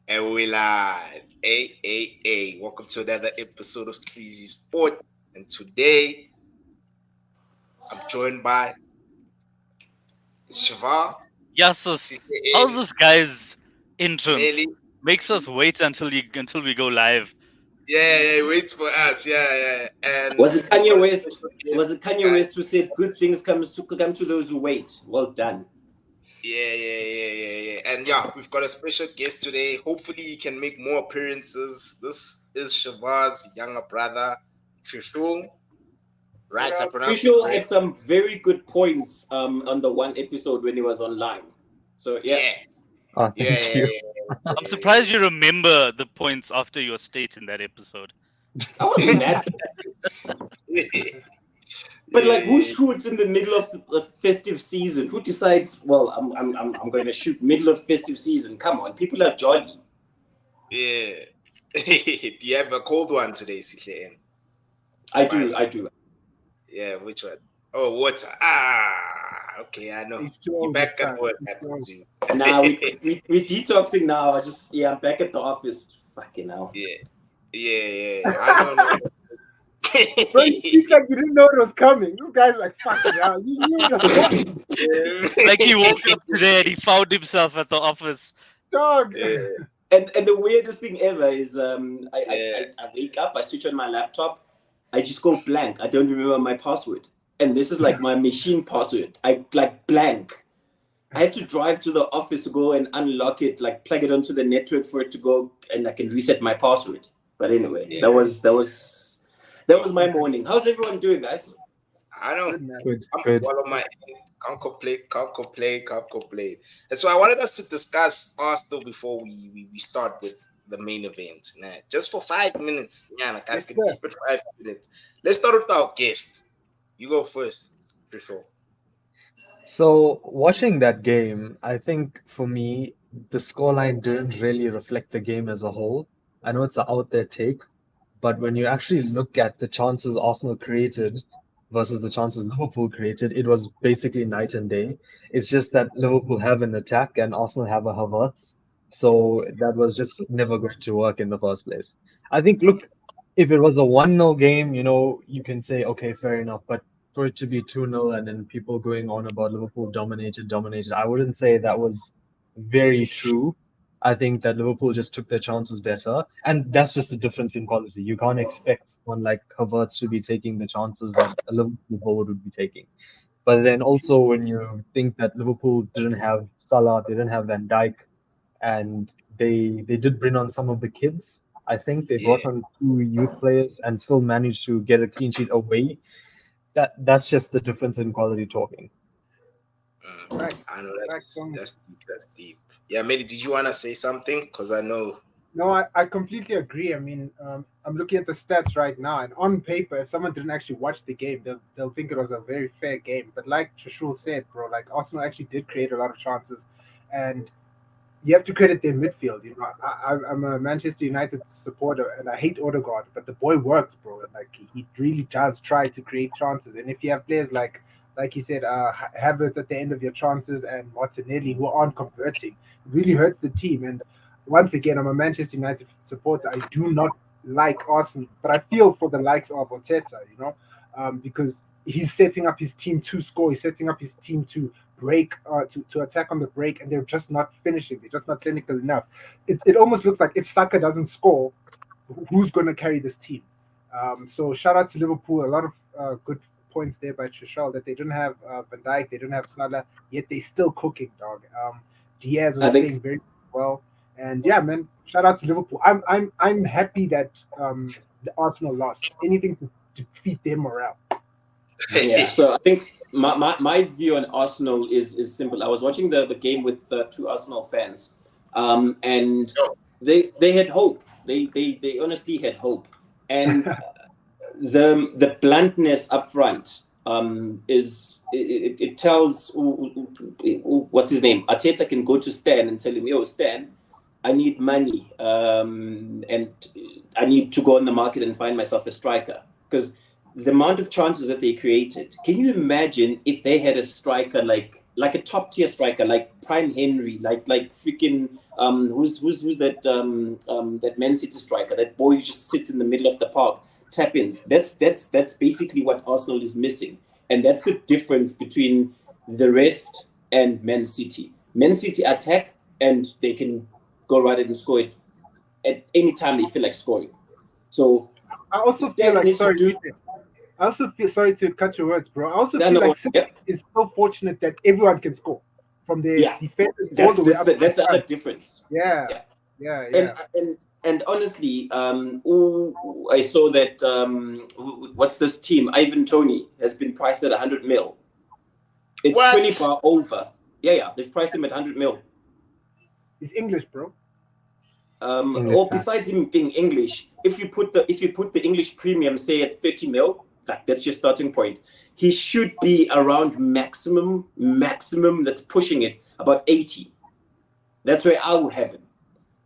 And we live. Hey. Welcome to another episode of Streezy Sport. And today I'm joined by Shavar, Yes, how's CCN, this guy's entrance? Melly. Makes us wait until we go live. Yeah, wait for us. Yeah. And Was it we've Kanye got a West? special Was guest, it Kanye guys. West who said good things come to those who wait? Well done. Yeah. And yeah, we've got a special guest today. Hopefully he can make more appearances. This is Shavar's younger brother, Trishul. Right, I pronounced it Visual had correct. some very good points on the one episode when he was online. So yeah, Yeah. Oh, Yeah, thank yeah, you. yeah, I'm surprised you remember the points after your state in that episode. I wasn't mad. yeah. But like, who Yeah. shoots in the middle of the festive season? Who decides? Well, I'm going to shoot middle of festive season. Come on, people are jolly. Yeah. Do you have a cold one today, CCN? I do. Yeah, which one? Oh, water. Okay, I know. He's too You old back this at time. work, He's I too old. presume. Now we detoxing now. I'm back at the office. Fucking hell. Yeah. I don't know. Bro, you speak like you didn't know it was coming. This guy's like, fucking hell. You knew it was coming, Like he woke up today and he found himself at the office. dog. Yeah. And the weirdest thing ever is Yeah. I wake up, I switch on my laptop, I just go blank. I don't remember my password. And this is like my machine password. I like blank. I had to drive to the office to go and unlock it, like plug it onto the network for it to go, and I can reset my password. But anyway, Yeah. that was my morning. How's everyone doing, guys? I don't. Good, man. I'm Good. well on my end. Can't complain. And so I wanted us to discuss Arsenal before we start with the main event. Nah, just for 5 minutes. Yeah, like guys Yes, can sir. keep it 5 minutes. Let's start with our guest. You go first, Trishul. So, watching that game, I think for me, the scoreline didn't really reflect the game as a whole. I know it's an out there take, but when you actually look at the chances Arsenal created versus the chances Liverpool created, it was basically night and day. It's just that Liverpool have an attack and Arsenal have a Havertz. So that was just never going to work in the first place. I think, look, if it was a 1-0 game, you can say, okay, fair enough. But for it to be 2-0 and then people going on about Liverpool dominated, I wouldn't say that was very true. I think that Liverpool just took their chances better, and that's just the difference in quality. You can't expect someone like Havertz to be taking the chances that a Liverpool forward would be taking. But then also when you think that Liverpool didn't have Salah, they didn't have Van Dijk, and they did bring on some of the kids. I think they brought Yeah. on 2 youth players and still managed to get a clean sheet away. That's just the difference in quality talking. Facts. I know Facts on it. that's deep. That's deep. Yeah, Meli, did you wanna say something? Because I know. No, I completely agree. I mean, I'm looking at the stats right now, and on paper, if someone didn't actually watch the game, they'll think it was a very fair game. But like Trishul said, bro, like Arsenal actually did create a lot of chances, and you have to credit their midfield. You know, I'm a Manchester United supporter, and I hate Odegaard, but the boy works, bro. Like he really does try to create chances. And if you have players like you said, Havertz at the end of your chances and Martinelli who aren't converting, it really hurts the team. And once again, I'm a Manchester United supporter. I do not like Arsenal, but I feel for the likes of Arteta, because he's setting up his team to score. He's setting up his team to break, to attack on the break, and they're just not finishing. They're just not clinical enough. It almost looks like if Saka doesn't score, who's going to carry this team? So shout out to Liverpool. A lot of good points there by Trishal that they didn't have Van Dijk, they didn't have Salah, yet they still cooking, dog. Diaz was I playing think very well, and yeah, man, shout out to Liverpool. I'm happy that the Arsenal lost. Anything to feed their morale. yeah. So I think my view on Arsenal is simple. I was watching the game with two Arsenal fans, and they had hope. They honestly had hope, and the bluntness up front it tells what's his name, Arteta can go to Stan and tell him, yo Stan, I need money, and I need to go on the market and find myself a striker, because the amount of chances that they created, can you imagine if they had a striker like like a top tier striker, like Prime Henry, like freaking who's that that Man City striker, that boy who just sits in the middle of the park, tap ins. That's basically what Arsenal is missing, and that's the difference between the rest and Man City. Man City attack and they can go right and score it at any time they feel like scoring. So I also feel like I also feel sorry to cut your words, bro. I also feel like City is so fortunate that everyone can score from their defenders all the way up. That's the other difference. Yeah. And honestly, I saw that what's this team? Ivan Toney has been priced at 100 mil. It's 20 bar over. Yeah, they've priced him at 100 mil. He's English, bro. Or besides him being English, if you put the English premium, say at 30 mil, that's your starting point. He should be around maximum that's pushing it about 80. That's where I would have him.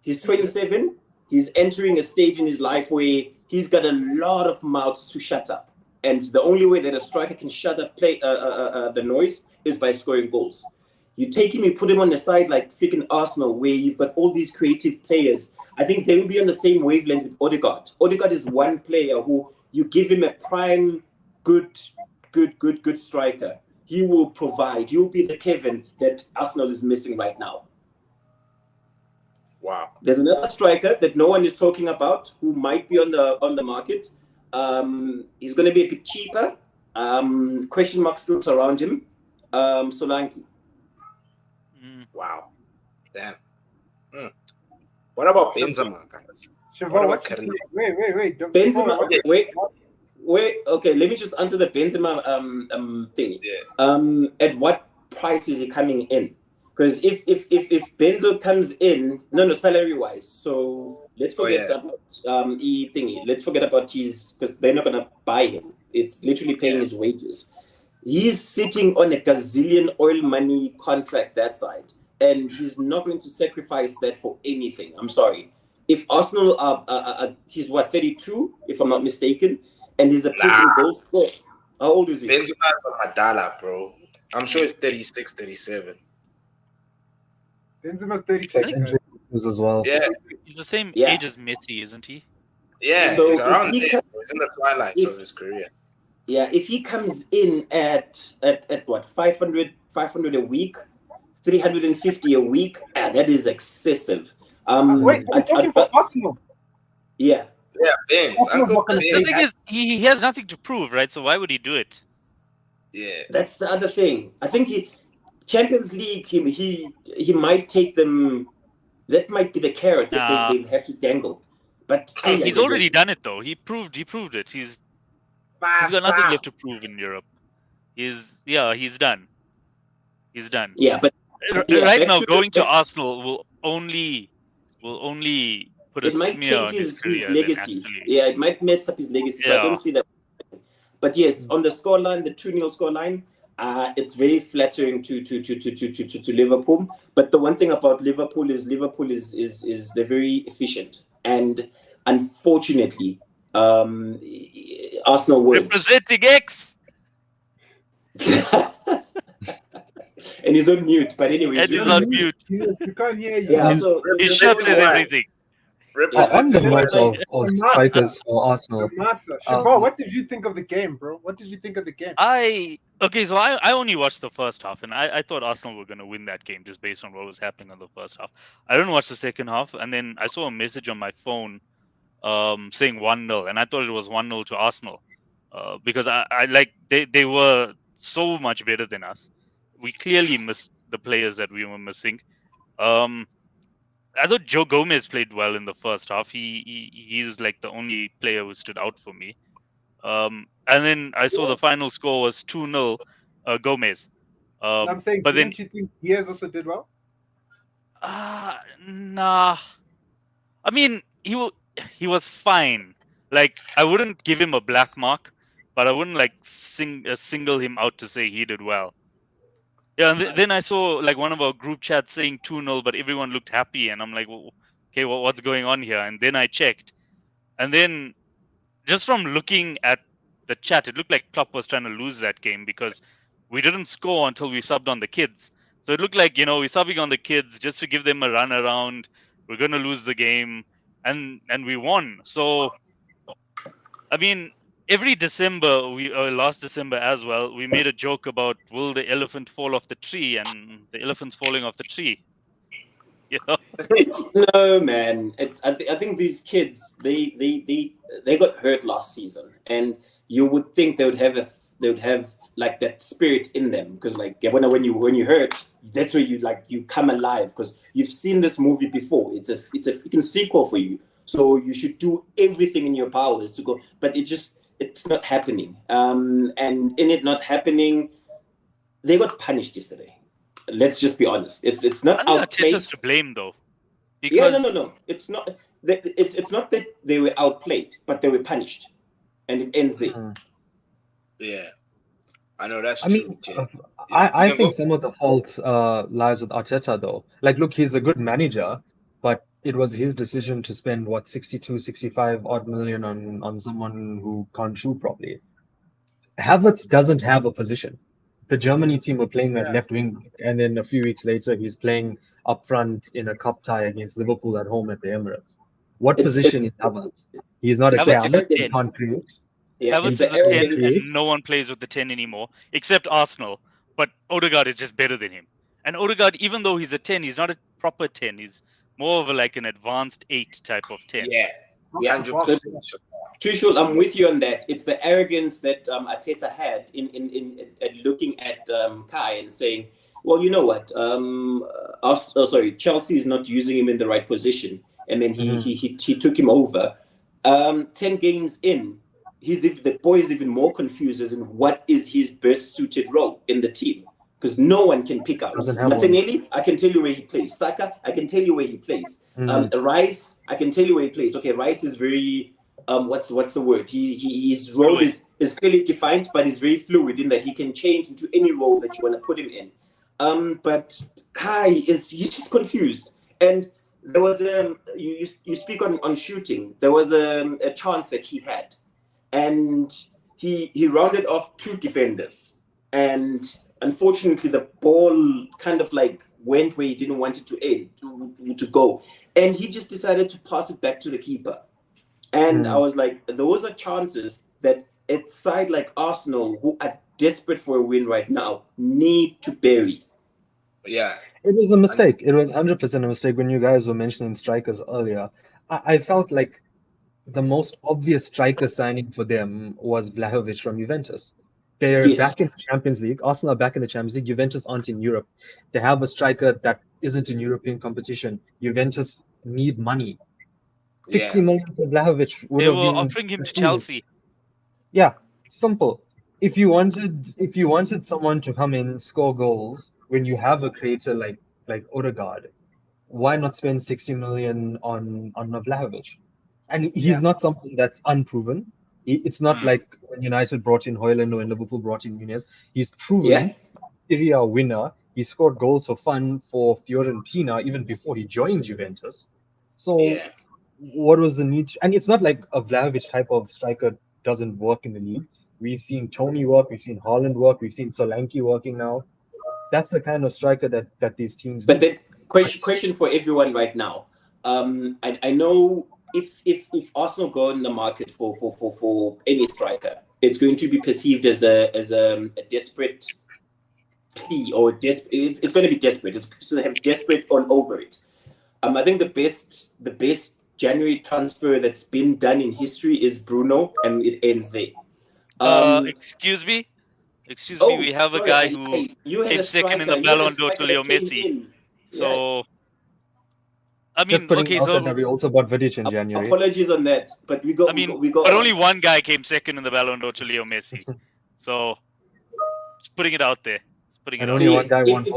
He's 27. He's entering a stage in his life where he's got a lot of mouths to shut up. And the only way that a striker can shut up the noise is by scoring goals. You take him, you put him on the side like freaking Arsenal, where you've got all these creative players. I think they will be on the same wavelength with Odegaard. Odegaard is one player who you give him a prime, good striker. He will provide. He'll be the Kevin that Arsenal is missing right now. Wow. There's another striker that no one is talking about who might be on the market. He's going to be a bit cheaper. Question marks still around him. Solanke. Wow. Damn. What about Benzema, guys? Wait. Benzema. Wait. Okay, let me just answer the Benzema thing. Yeah. At what price is he coming in? Because if Benzo comes in, no, salary wise. So let's forget about Let's forget about his, because they're not gonna buy him. It's literally paying his wages. He's sitting on a gazillion oil money contract that side, and he's not going to sacrifice that for anything. I'm sorry. If Arsenal he's 32, if I'm not mistaken, and he's a proven goal scorer. How old is he? Benzema's a Madala, bro. I'm sure it's 36, 37. Benzema's 36 as well. Yeah, he's the same age as Messi, isn't he? Yeah, so he's around there. He's in the twilight of his career. Yeah, if he comes in at what, 500 a week, 350 a week, that is excessive. Wait, I'm talking for Arsenal. Yeah. Yeah, Benz. The thing is, he has nothing to prove, right? So why would he do it? Yeah. That's the other thing. I think Champions League, he might take them. That might be the carrot that they have to dangle. But he's already done it though. He proved it. He's got nothing left to prove in Europe. He's done. He's done. Yeah, but right now going to Arsenal will only put a smear on his career. Legacy. Yeah, it might mess up his legacy. So I don't see that. But yes, on the scoreline, the 2-0 scoreline, it's very flattering to Liverpool. But the one thing about Liverpool is they're very efficient, and unfortunately, Arsenal won't. Representing X. And he's on mute, but anyway, he's on mute. Yes, we can't hear you. Yeah, so his shirt says everything. On the note of strikers for Arsenal. Shabar, what did you think of the game, bro? What did you think of the game? I only watched the first half, and I thought Arsenal were going to win that game just based on what was happening on the first half. I didn't watch the second half, and then I saw a message on my phone saying 1-0, and I thought it was 1-0 to Arsenal because they were so much better than us. We clearly missed the players that we were missing. I thought Joe Gomez played well in the first half. He's like the only player who stood out for me. And then I saw the final score was 2-0 Gomez. I'm saying, but didn't you think Diaz also did well? Nah. I mean, he was fine. Like, I wouldn't give him a black mark, but I wouldn't like single him out to say he did well. Yeah, and then I saw like one of our group chats saying 2-0, but everyone looked happy, and I'm like, well, okay, what's going on here? And then I checked, and then just from looking at the chat, it looked like Klopp was trying to lose that game because we didn't score until we subbed on the kids. So it looked like, we're subbing on the kids just to give them a run around. We're going to lose the game, and we won. So, I mean, every December, last December as well, we made a joke about will the elephant fall off the tree, and the elephant's falling off the tree. It's no, man. I think these kids they got hurt last season, and you would think they would have like that spirit in them, because like when you hurt, that's where you come alive, because you've seen this movie before. It's a freaking sequel for you, so you should do everything in your powers to go, but it's not happening. And in it not happening, they got punished yesterday. Let's just be honest. It's not outplayed. Arteta's to blame though. Because... Yeah, no. It's not. It's not that they were outplayed, but they were punished, and it ends there. Yeah, I know that's I true. mean, I think some of the fault lies with Arteta though. Like, look, he's a good manager, but it was his decision to spend 62, 65 odd million on someone who can't shoot properly. Havertz doesn't have a position. The Germany team were playing at left wing, and then a few weeks later, he's playing up front in a cup tie against Liverpool at home at the Emirates. What position is Havertz? He's not a Havertz he can't create. Yeah, Havertz is a 10, and no one plays with the 10 anymore, except Arsenal. But Odegaard is just better than him. And Odegaard, even though he's a 10, he's not a proper 10. He's more of an advanced 8 type of 10. Yeah. 100%. Trishul, I'm with you on that. It's the arrogance that Arteta had in looking at Kai and saying, well, you know what? Chelsea is not using him in the right position, and then he took him over. 10 games in, the boy is even more confused as in what is his best suited role in the team, because no one can pick out. Martinelli, I can tell you where he plays. Saka, I can tell you where he plays. Rice, I can tell you where he plays. Okay, Rice is very what's the word? His role is clearly defined, but he's very fluid in that he can change into any role that you want to put him in. But Kai he's just confused. And there was you speak on shooting. There was a chance that he had, and he rounded off 2 defenders, and unfortunately the ball kind of went where he didn't want it to go, and he just decided to pass it back to the keeper. And I was like, those are chances that a side like Arsenal, who are desperate for a win right now, need to bury. Yeah. It was a mistake. It was 100% a mistake. When you guys were mentioning strikers earlier, I felt like the most obvious striker signing for them was Vlahovic from Juventus. They're back in the Champions League. Arsenal are back in the Champions League. Juventus aren't in Europe. They have a striker that isn't in European competition. Juventus need money. 60 million for Vlahovic would have been... They were offering him to Chelsea. Yeah, simple. If you wanted someone to come in, score goals, when you have a creator like Odegaard, why not spend 60 million on Vlahovic? And he's not something that's unproven. It's not like when United brought in Højlund or when Liverpool brought in Nunez. He's proven Serie A winner. He scored goals for fun for Fiorentina even before he joined Juventus. So what was the need? And it's not like a Vlahovic type of striker doesn't work in the league. We've seen Tony work, we've seen Haaland work, we've seen Solanke working now. That's the kind of striker that these teams need. But the question for everyone right now, I know if Arsenal go in the market for any striker, it's going to be perceived as a desperate plea, or it's going to be desperate. It's going to have desperate all over it. I think the best January transfer that's been done in history is Bruno, and it ends there. Excuse me, we have a guy who came second in the Ballon d'Or to Leo Messi. So, I mean, that we also bought Vidic in January. Apologies on that, but we got. But only one guy came second in the Ballon d'Or to Leo Messi. So, just putting it out there. If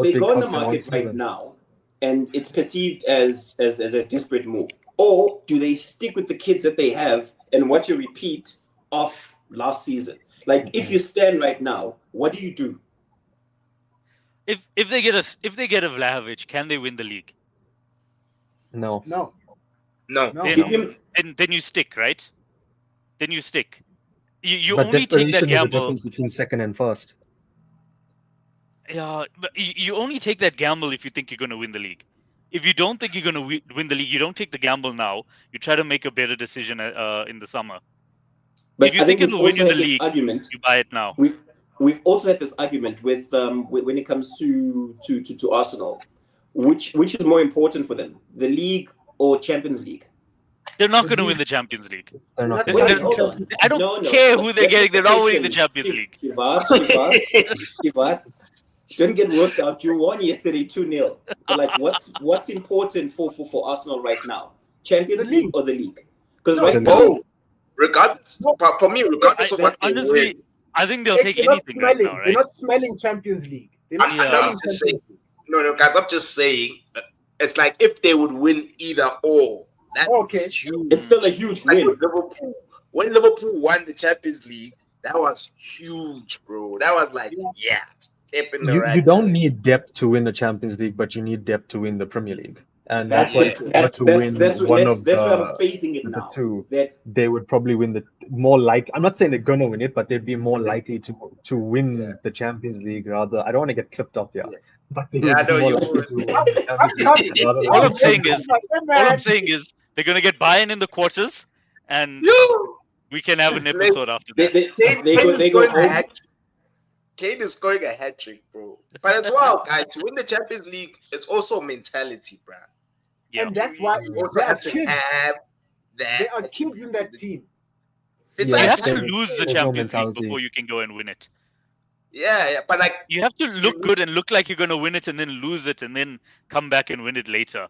they go on the market right now, and it's perceived as a desperate move, or do they stick with the kids that they have and watch a repeat of last season? Like, if you stand right now, what do you do? If they get a Vlahovic, can they win the league? No. Then you stick, right? Then you stick. You but only take that gamble. The difference between second and first. Yeah, but you only take that gamble if you think you're going to win the league. If you don't think you're going to win the league, you don't take the gamble now. You try to make a better decision in the summer. But If you I think think we've it'll win also you the had this league, argument. you buy it now. We've also had this argument with when it comes to Arsenal, which is more important for them, the league or Champions League? They're not going to win the Champions League. They're not They're- gonna Wait, win. hold on. I don't No, care who they're that's getting. They're not not winning the question. Champions League. Shivat, didn't get worked out. You won yesterday 2-0. But like, what's important for Arsenal right now? Champions The League league. or the league? Because No, right the now, Oh, regardless, but for me, regardless of what they Honestly, win, I think they'll They're take not anything right smelling. now, They're right? not smelling Champions League. They're not Yeah. smelling I'm just saying. Champions League. No, guys, I'm just saying. It's like if they would win either or, that's Okay. huge. it's still a huge Like win. when Liverpool won the Champions League, that was huge, bro. That was like, yeah, step in the right. You don't need depth to win the Champions League, but you need depth to win the Premier League. And That's what it. if they were That's to win one of where I'm the facing it the now. two, That they would probably win the more like. I'm not saying they're gonna win it, but they'd be more likely to win the Champions League rather. I don't want to get clipped off here, Yeah. but they Yeah, I would be know more you likely would. to win the Champions League rather All than I'm saying is, Yeah, all I'm man. saying is, they're going to get Bayern in the quarters, and Yo, we can have an episode after that. they go home. Kane is scoring a hat trick, bro. But as well, guys, to win the Champions League, it's also mentality, bro. Yeah. And that's why You also they are have to kids. have that. They are kids in that team. You Besides, have to there's- lose the there's no Champions League mentality. before you can go and win it. yeah, but like, You have to look good and look like you're going to win it and then lose it and then come back and win it later.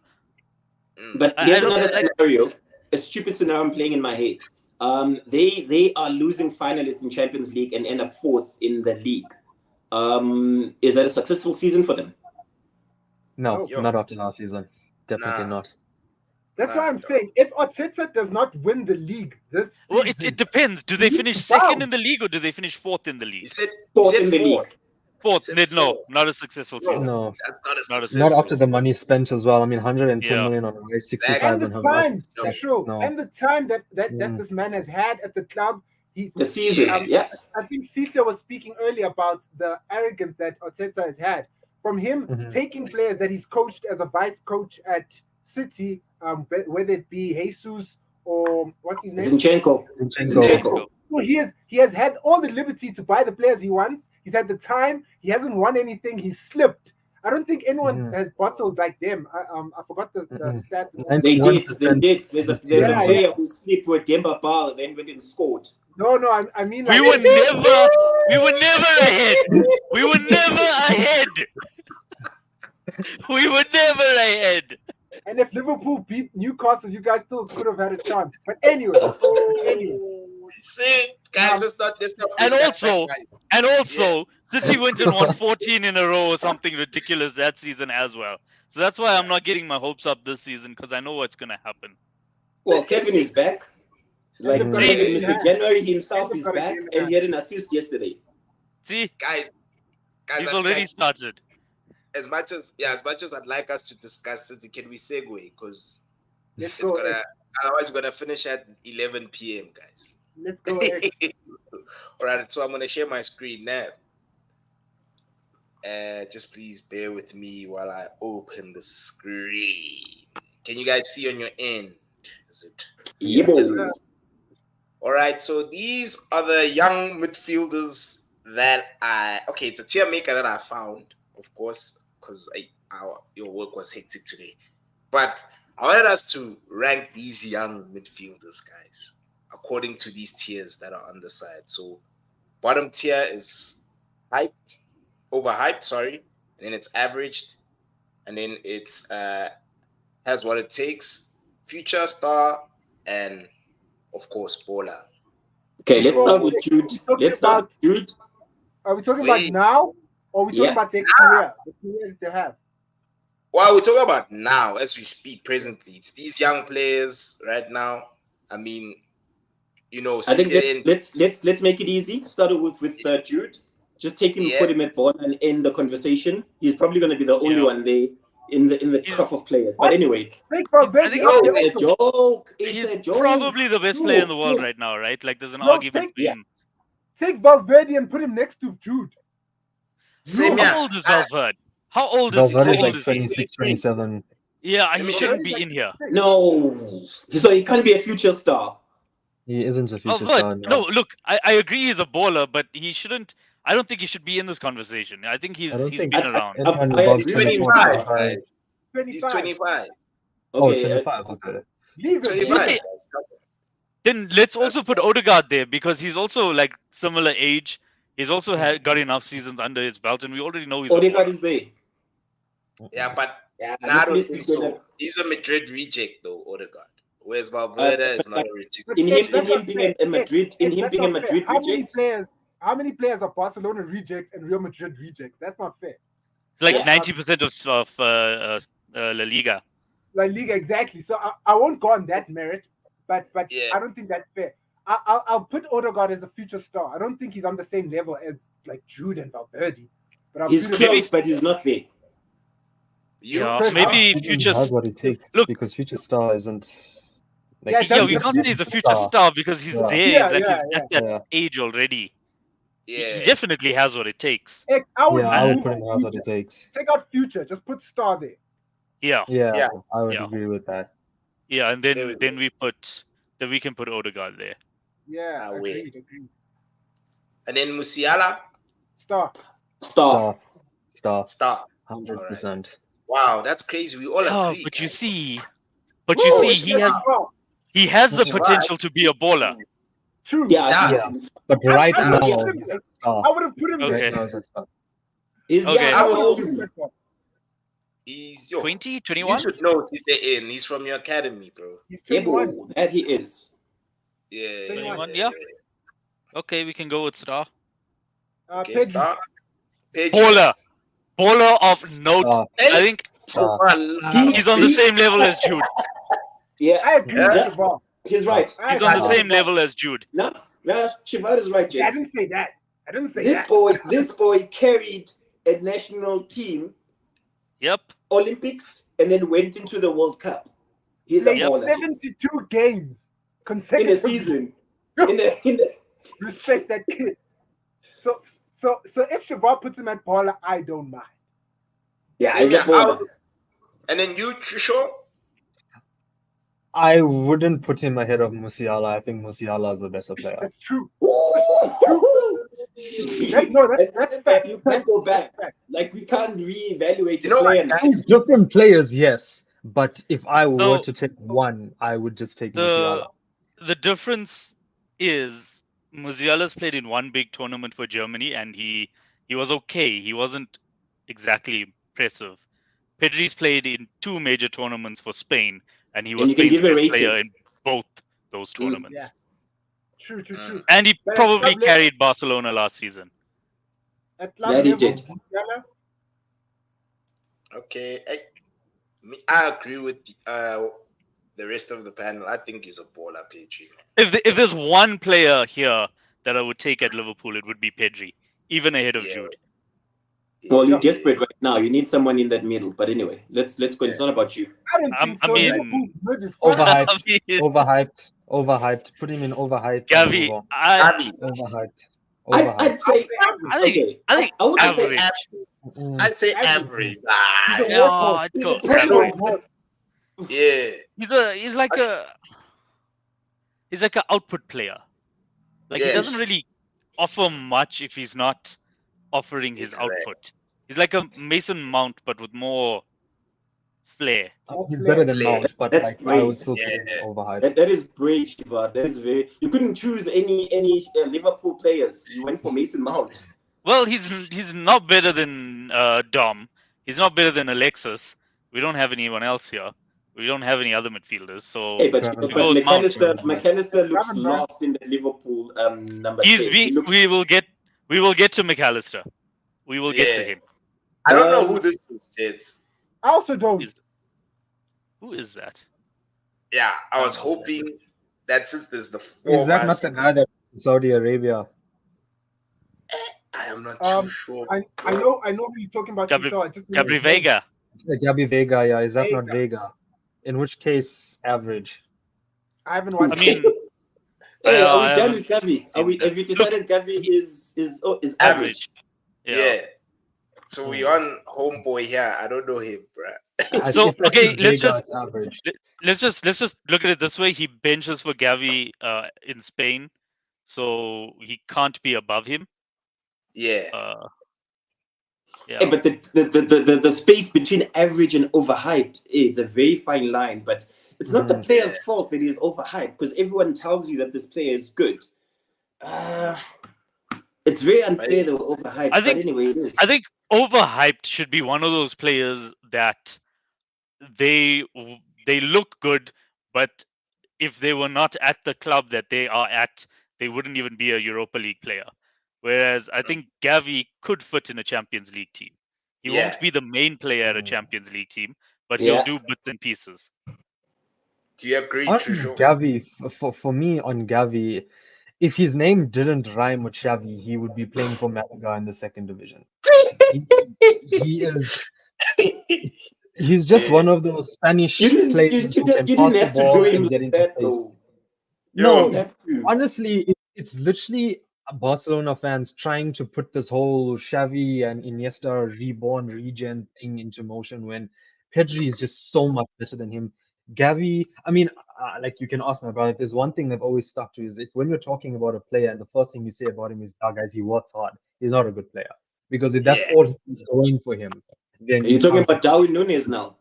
But I here's don't- another like- scenario, a stupid scenario I'm playing in my head. They are losing finalists in Champions League and end up fourth in the league. Is that a successful season for them? No, Yo. not after last season. Definitely Nah. not. That's why I'm saying if Arteta does not win the league this Well, season, it depends. Do they He's finish down. second in the league or do they finish fourth in the he league? said Fourth he said in the fourth. league. Fourth? said No, fourth. not a successful No. season. No, That's not a Not a successful. not successful after the money spent as well. I mean, 110 Yeah. million on Rice, 65 and on the Havertz. time, No. sure, No. and the time that Mm. this man has had at the club, The seasons, yeah. I think Sita was speaking earlier about the arrogance that Arteta has had from him Mhm. taking players that he's coached as a vice coach at City, whether it be Jesus or what's his name? Zinchenko. Zinchenko. So he has had all the liberty to buy the players he wants. He's had the time. He hasn't won anything. He's slipped. I don't think anyone has bottled like them. I forgot the stats. They did. 91% There's a Yeah, player who slipped with Demba Ba, then went and scored. No, I mean We like, were never ahead. We were never ahead. We were never ahead. and if Liverpool beat Newcastle, you guys still could have had a chance. But anyway, See, guys, let's not. And bring that also- back, guys. And also, City went and won 14 in a row or something ridiculous that season as well. So that's why I'm not getting my hopes up this season because I know what's going to happen. Well, Kevin is back. Like And they've got a game in Mr. hand. January himself And is they've got a back, game in and hand. he had an assist yesterday. See, guys, he's I think already started. as much as I'd like us to discuss City, can we segue? Because let's it's go. gonna otherwise we're gonna finish at 11 p.m. guys. Let's go. X. All right, so I'm gonna share my screen now. Just please bear with me while I open the screen. Can you guys see on your end? Is it? Yebo. All right, so these are the young midfielders that it's a tier maker that I found, of course, because your work was hectic today. But I wanted us to rank these young midfielders, guys, according to these tiers that are on the side. So bottom tier is overhyped, and then it's averaged, and then it's has what it takes, future star, and of course baller. Okay, let's start with Jude. Let's start with Jude. Are we talking Wait. about now, or are we talking Yeah. about their career? The career they have. Well, we're talking about now as we speak presently. It's these young players right now. I mean, I think let's make it easy. Start with Jude. Just take him, put him at ball, and end the conversation. He's probably going to be the only one there in the crop of players. But anyway, Think Valverde I think up there it's a also. joke. It's He's a joke. probably the best player in the world No. right now, right? Like, there's an No, argument for him. Take Valverde and put him next to Jude. Same How here. old is Valverde? How old is he? Valverde How is old like is he? 26, 27. Yeah, Let he me shouldn't check. be in here. No, so he can't be a future star. He isn't a future Valverde, star no, now. look, I agree he's a baller, but he shouldn't. I don't think he should be in this conversation. I think I he's don't think been around. anyone I above agree. 24, 25, 25. guys. He's 25. 25. Oh, Okay, 25. Okay. Leave him. 25. Okay. Then let's also put Odegaard there because he's also like similar age. He's also got enough seasons under his belt, and we already know he's a Odegaard baller. is there. Yeah, but Yeah, nah, I this don't list think is gonna. so. He's a Madrid reject though, Odegaard. Whereas Valverde is not a reject. But In Ed, him that's not being fair. a Madrid, in Ed, him that's being a not fair. Madrid reject. How many players are Barcelona rejects and Real Madrid rejects? That's not fair. It's like Yeah. 90% of La Liga. La Liga, exactly. So I won't go on that merit, but Yeah. I don't think that's fair. I'll put Odegaard as a future star. I don't think he's on the same level as like Jude and Valverde. But I'll He's put him close, but he's not there. Yeah, First maybe He future. has what it takes Look. because future star isn't. Like, Yeah, Yeah, we can't say he's a future star because he's Yeah. there. Yeah, He's like yeah, he's yeah. at that Yeah. age already. Yeah. He definitely has what it takes. I would Yeah, I would remove put him as what future. it takes. Take out future. Just put star there. Yeah, Yeah, Yeah. I would Yeah. agree with that. yeah, and There we then we can put Odegaard there. Yeah, Ah, wait. agreed. And then Musiala, Star. Star. star. 100%. Wow, that's crazy. We all Oh, agree. but you guys. see, Woo, he has Star. the Right. potential to be a baller. True. Yeah, Yeah. But right I now, would put him he's there. at star. I would have put him Okay. there. Right now, he's at star. He's Okay. young. I How would old put is him he? there. He's yo. 20, You 21? should know he's in. He's from your academy, bro. He's Yeah, 21. bro, that he is. Yeah. 21, yeah. Okay, we can go with Star. Okay, Pedri. star. Pedri. Baller. Baller of note. Star. Hey, I think Star. he's on the same level as Jude. Yeah, I agree Yeah. with Javal. he's right. He's on the Star. same level as Jude. No, Chival is right, Yeah, I Jets. didn't say that. I didn't say This boy carried a national team, Yep. Olympics, and then went into the World Cup. He's a Played baller. 72 games In a consecutively. season. In a Respect that kid. So if Javal puts him at baller, I don't mind. yeah, Same he's a here. baller. And then you, Trisho? I wouldn't put him ahead of Musiala. I think Musiala is the better player. That's true. Ooh. That's fact. You can't go back. Like, we can't reevaluate You the know player what, now. guys? Different players, yes. But if I were So- to take one, I would just take Musiala. The difference is Musiala's played in one big tournament for Germany and he was okay. He wasn't exactly impressive. Pedri's played in two major tournaments for Spain and he was you can Spain's give a best rating. player in both those tournaments. Yeah. True. And he But at probably club level- carried Barcelona last season. At club That he level, did. Musiala, Okay. I agree with the rest of the panel. I think he's a baller, Pedri. If there's one player here that I would take at Liverpool, it would be Pedri, even ahead of Yeah. Jude. Well, you're Yeah. desperate right now. You need someone in that middle. But anyway, let's go. It's not about you. I don't I think so. mean- Liverpool's mid is fine. Overhyped. I mean, Overhyped. Put him in overhyped. and Gavi, move on. Gavi. Overhyped. I'd say. I think Okay. I would average. say I'd say Average. average. He's Ah, a Yeah, workhorse. I'd go He's a average. Workhorse. yeah. He's like an output player. Like he Yes. doesn't really offer much if he's not offering his Exactly. output. He's like a Mason Mount but with more flair. He's better than Play. Mount, but That's like I great. would still put him Yeah. overhyped. that is great, Shiva. That is very. You couldn't choose any Liverpool players. You went for Mason Mount. Well, he's not better than Dom. He's not better than Alexis. We don't have anyone else here. We don't have any other midfielders. So Hey, but Gravenberch. McAllister looks Gravenberch. lost in the Liverpool number. he's 10. He looks- we will get to McAllister. We will get to Yeah. him. I don't know who this is, Jets. I also don't. Who is that? Yeah, I was hoping that since there's the four Is that of not us, the guy that in Saudi Arabia? I am not Um, too sure. I know who you're talking about. Gabri- Trisha. I just don't know Gabri his name. Vega. Gabi Vega, yeah. Is that not Vega. Vega? In which case, average. I haven't I watched. mean, Hey, are I we done with haven't Gavi? seen that. Have you decided Gavi is average? average. Yeah. So we on homeboy here. I don't know him, bruh. So, If that's okay, his let's Vega, just it's average. let's just look at it this way. He benches for Gavi in Spain, so he can't be above him. Yeah. Yeah. But the space between average and overhyped, it's a very fine line. But it's not the player's fault that he's overhyped, because everyone tells you that this player is good. It's very unfair they were overhyped. But anyway, it is. I think overhyped should be one of those players that they look good, but if they were not at the club that they are at, they wouldn't even be a Europa League player. Whereas I think Gavi could fit in a Champions League team. He won't be the main player at a Champions League team, but he'll do bits and pieces. Do you agree, On Trisho? Gavi, for me, on Gavi, if his name didn't rhyme with Xavi, he would be playing for Malaga in the second division. He's just one of those Spanish players who can pass the ball and get into space. No, honestly, it's literally Barcelona fans trying to put this whole Xavi and Iniesta reborn regen thing into motion when Pedri is just so much better than him. Gavi, I mean, like you can ask my brother, if there's one thing I've always stuck to is if when you're talking about a player and the first thing you say about him is, guys, he works hard. He's not a good player. Because if that's all he's going for him, then you're talking about Darwin Núñez now.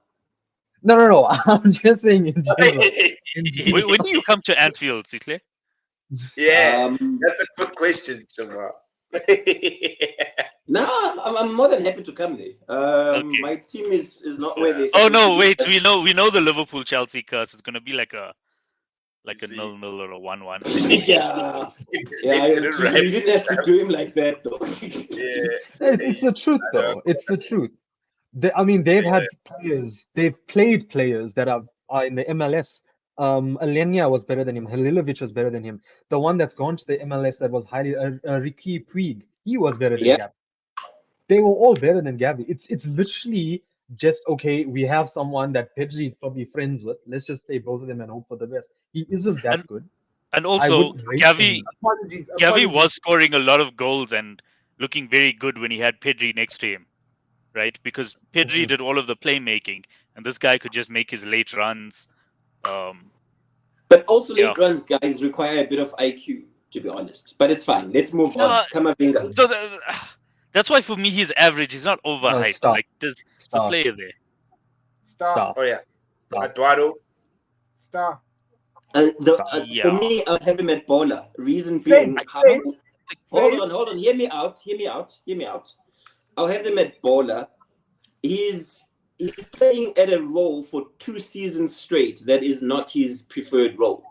No. I'm just saying in general. When do you come to Anfield, Sitle? Yeah, that's a good question, Jamal. No, I'm more than happy to come there. My team is not where they. Oh no, wait. We know the Liverpool Chelsea curse is going to be like a 0-0 or a 1-1. Yeah. You didn't have to do him like that, though. It's the truth, though. It's the truth. They've had players. They've played players that are in the MLS. Alenia was better than him. Halilovic was better than him. The one that's gone to the MLS that was highly Ricky Puig. He was better than Gavi. They were all better than Gavi. It's literally just okay. We have someone that Pedri is probably friends with. Let's just play both of them and hope for the best. He isn't that good. And also, Gavi was scoring a lot of goals and looking very good when he had Pedri next to him, right? Because Pedri did all of the playmaking, and this guy could just make his late runs. But also late runs, guys, require a bit of IQ, to be honest. But it's fine. Let's move on. Camavinga. So that's why for me he's average. He's not overhyped. Like there's a player there. Star. Oh yeah. Eduardo. Star. For me, I'll have him at baller. Reason being, hold on. Hear me out. I'll have him at baller. He's playing at a role for 2 seasons straight that is not his preferred role.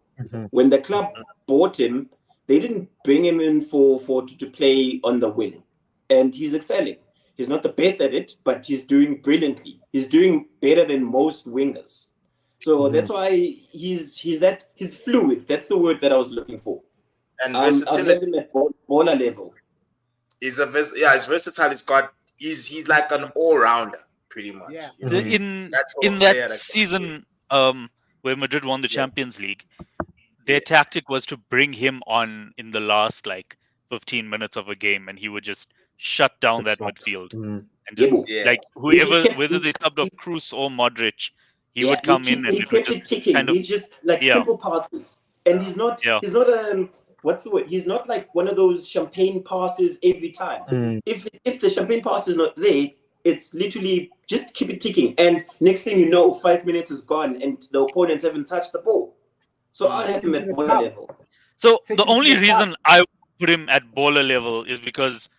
When the club bought him, they didn't bring him in to play on the wing, and he's excelling. He's not the best at it, but he's doing brilliantly. He's doing better than most wingers. So that's why he's fluid. That's the word that I was looking for. And versatility. I'll have him at baller level. He's versatile. He's like an all-rounder, pretty much. Yeah. In that season where Madrid won the Champions League, their tactic was to bring him on in the last 15 minutes of a game, and he would just shut down that midfield. And just whoever, whether they subbed off Kroos or Modric, he would come in and it would just ticking. kind of He just simple passes, and he's not what's the word? He's not like one of those champagne passes every time. If the champagne pass is not there, it's literally just keep it ticking, and next thing you know, 5 minutes is gone, and the opponents haven't touched the ball. So I'll have him at baller level. So the only reason I put him at baller level is because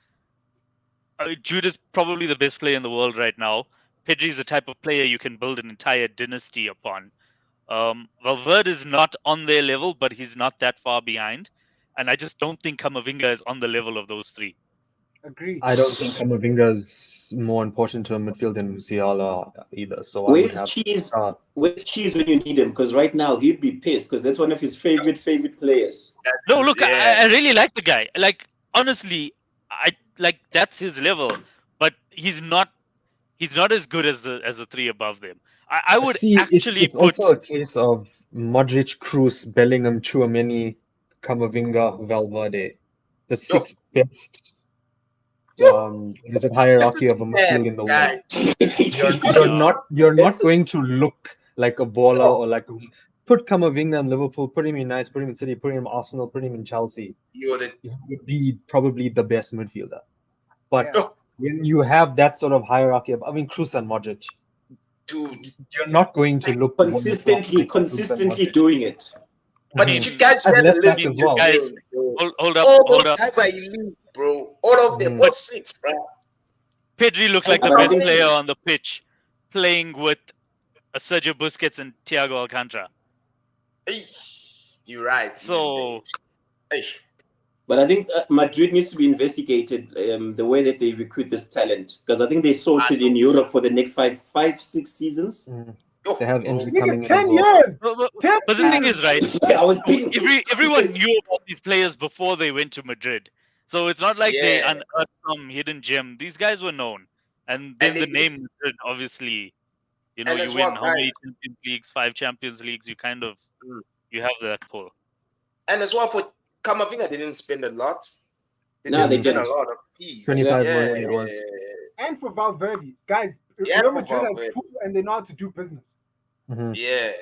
Jude is probably the best player in the world right now. Pedri is the type of player you can build an entire dynasty upon. Valverde is not on their level, but he's not that far behind. And I just don't think Camavinga is on the level of those three. Agreed. I don't think Camavinga is more important to a midfield than Musiala either. So where's Cheese when you need him? Because right now he'd be pissed because that's one of his favorite players. No, look, I really like the guy. Honestly, that's his level, but he's not as good as the three above them. I would actually it's also a case of Modric, Kroos, Bellingham, Tchouaméni, Camavinga, Valverde, the 6 best there's a hierarchy of a midfield in the world. You're not going to look like a baller or like put Camavinga in Liverpool, put him in Nice, put him in City, put him in Arsenal, put him in Chelsea. You would be probably the best midfielder. But when you have that sort of hierarchy of, Kroos and Modric, dude, you're not going to look consistently doing it. But did you guys hear the list as well? Guys, hold up, all hold those up. guys are elite, bro. All of them. What 6, bro? Pedri looks like the best player on the pitch, playing with Sergio Busquets and Thiago Alcantara. You're right. So, but I think Madrid needs to be investigated the way that they recruit this talent, because I think they sorted in Europe for the next 5-6 seasons. They have injury coming in 10 years. But the thing is, right? Everyone knew about these players before they went to Madrid, so it's not like they unearthed some hidden gem. These guys were known, and then the name Madrid, obviously, you win how many Champions Leagues, 5 Champions Leagues, you kind of you have that pull. And as well for Camavinga, they didn't spend a lot. They didn't spend a lot of fees. 25 million it was. And for Valverde, guys, Real Madrid has pool and they know how to do business. Yeah.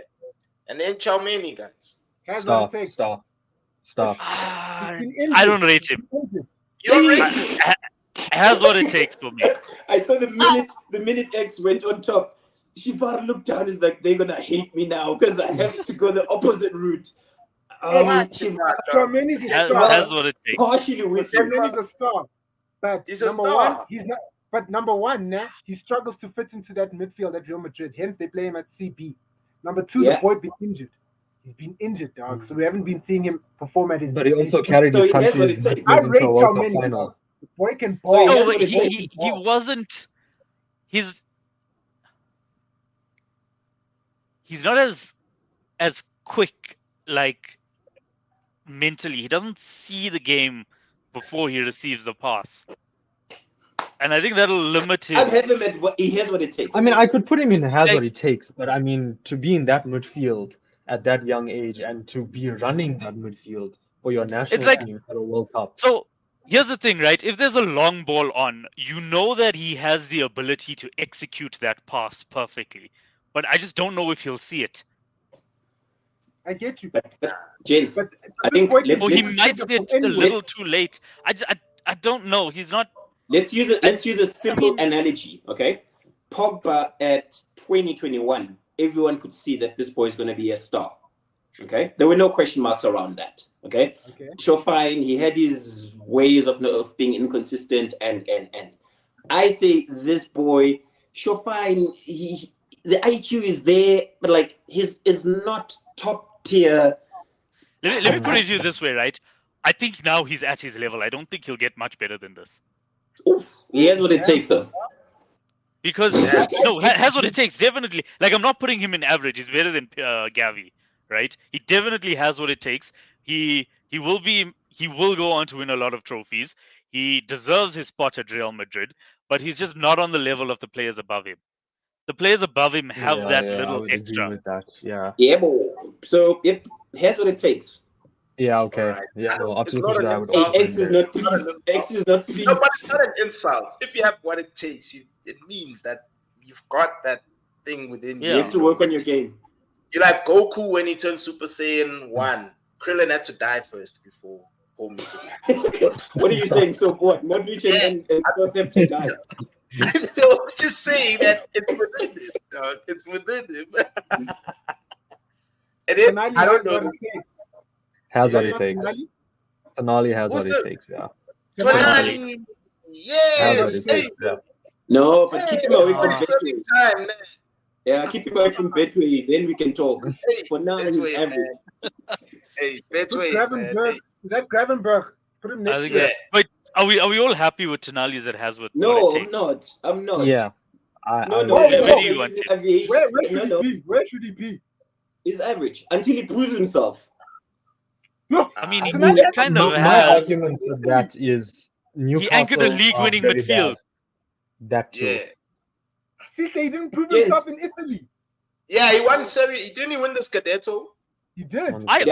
And then Chalmany, guys. Stop. I don't rate him. You don't rate him? Has what it takes for me. I saw the minute X went on top, Shivar looked down, is like, they're going to hate me now because I have to go the opposite route. Chalmany's a star. That's what it takes. Partially with him. Chalmany's a star. But he's a star. He's not. But number one, he struggles to fit into that midfield at Real Madrid. Hence, they play him at CB. Number 2, the boy been injured. He's been injured, dog. So we haven't been seeing him perform at his. But he also carried his country into I rate a World Cup final. The boy can ball. No, he wasn't. He's not as quick, like mentally. He doesn't see the game before he receives the pass. And I think that'll limit him. I've had him at he has what it takes. I mean, I could put him in has what it takes, but I mean, to be in that midfield at that young age and to be running that midfield for your national team for a World Cup. So here's the thing, right? If there's a long ball on, you know that he has the ability to execute that pass perfectly. But I just don't know if he'll see it. I get you. But James, but I think he might see it a little too late. I don't know. He's not. Let's use a simple analogy, okay? Pogba at 2021, everyone could see that this boy is going to be a star, okay? There were no question marks around that, okay? Sure, fine. He had his ways of being inconsistent, and I say this boy, sure, fine. The IQ is there, but like is not top tier. Let me put it to you this way, right? I think now he's at his level. I don't think he'll get much better than this. Oof, he has what it takes, though. Because has what it takes, definitely. Like, I'm not putting him in average. He's better than Gavi, right? He definitely has what it takes. He will go on to win a lot of trophies. He deserves his spot at Real Madrid, but he's just not on the level of the players above him. The players above him have that little extra. With that. Yeah, boy. So it has what it takes. Yeah, okay. Right. Yeah, well, absolutely. X is not pleased. X is not pleased. No, but it's not an insult. If you have what it takes, it means that you've got that thing within you. You have to work on your game. You're like Goku when he turned Super Saiyan 1. Krillin had to die first before Homie. What are you saying? So what? Modric and Kroos have to die. No, I'm just saying that it's within him, dog. It's within him. And then, I don't know. Has what it takes. Tonali has what it takes, yeah. Tonali, yes. No, but keep him away from Betway. Yeah, keep him away from Betway. Then we can talk. For now, he's average. Hey, Betway, is that Gravenberch? Put him next to Wait, are we all happy with Tonali that has what? No, what it takes? I'm not. Yeah. Where do you want him? Where should he be? He's average until he proves himself. No, I mean, he kind of has. My argument for that is Newcastle. He anchored the league-winning midfield. That too. Yeah. See, he didn't prove himself in Italy. Yeah, he won Serie. Didn't he win the Scudetto? He did. I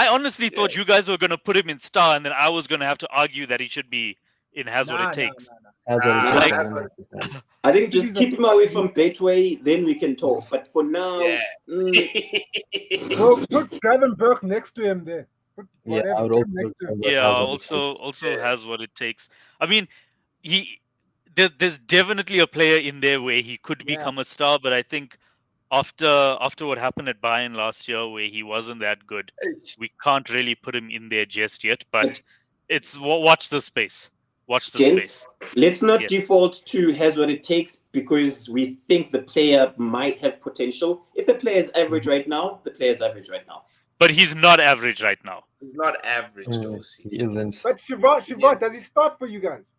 honestly thought you guys were gonna put him in star, and then I was gonna have to argue that he should be in Has What It Takes. Has what it Like- takes. that's what 100%. I think just keep him away from Betway, then we can talk. But for now, Yeah. Bro, put Gravenberg next to him there. Put Yeah, whatever, I would put also him next to him. look at Yeah, Has What It also Yeah. Has What It Takes. I mean, there's definitely a player in there where he could Yeah. become a star, but I think after what happened at Bayern last year, where he wasn't that good, we can't really put him in there just yet. But it's watch the space. Watch the gents, space. let's not Yes. default to Has What It Takes because we think the player might have potential. If a player is average right now, the player is average right now. But he's not average right now. He's not average, though. He isn't. But Shiva, does he start for you guys?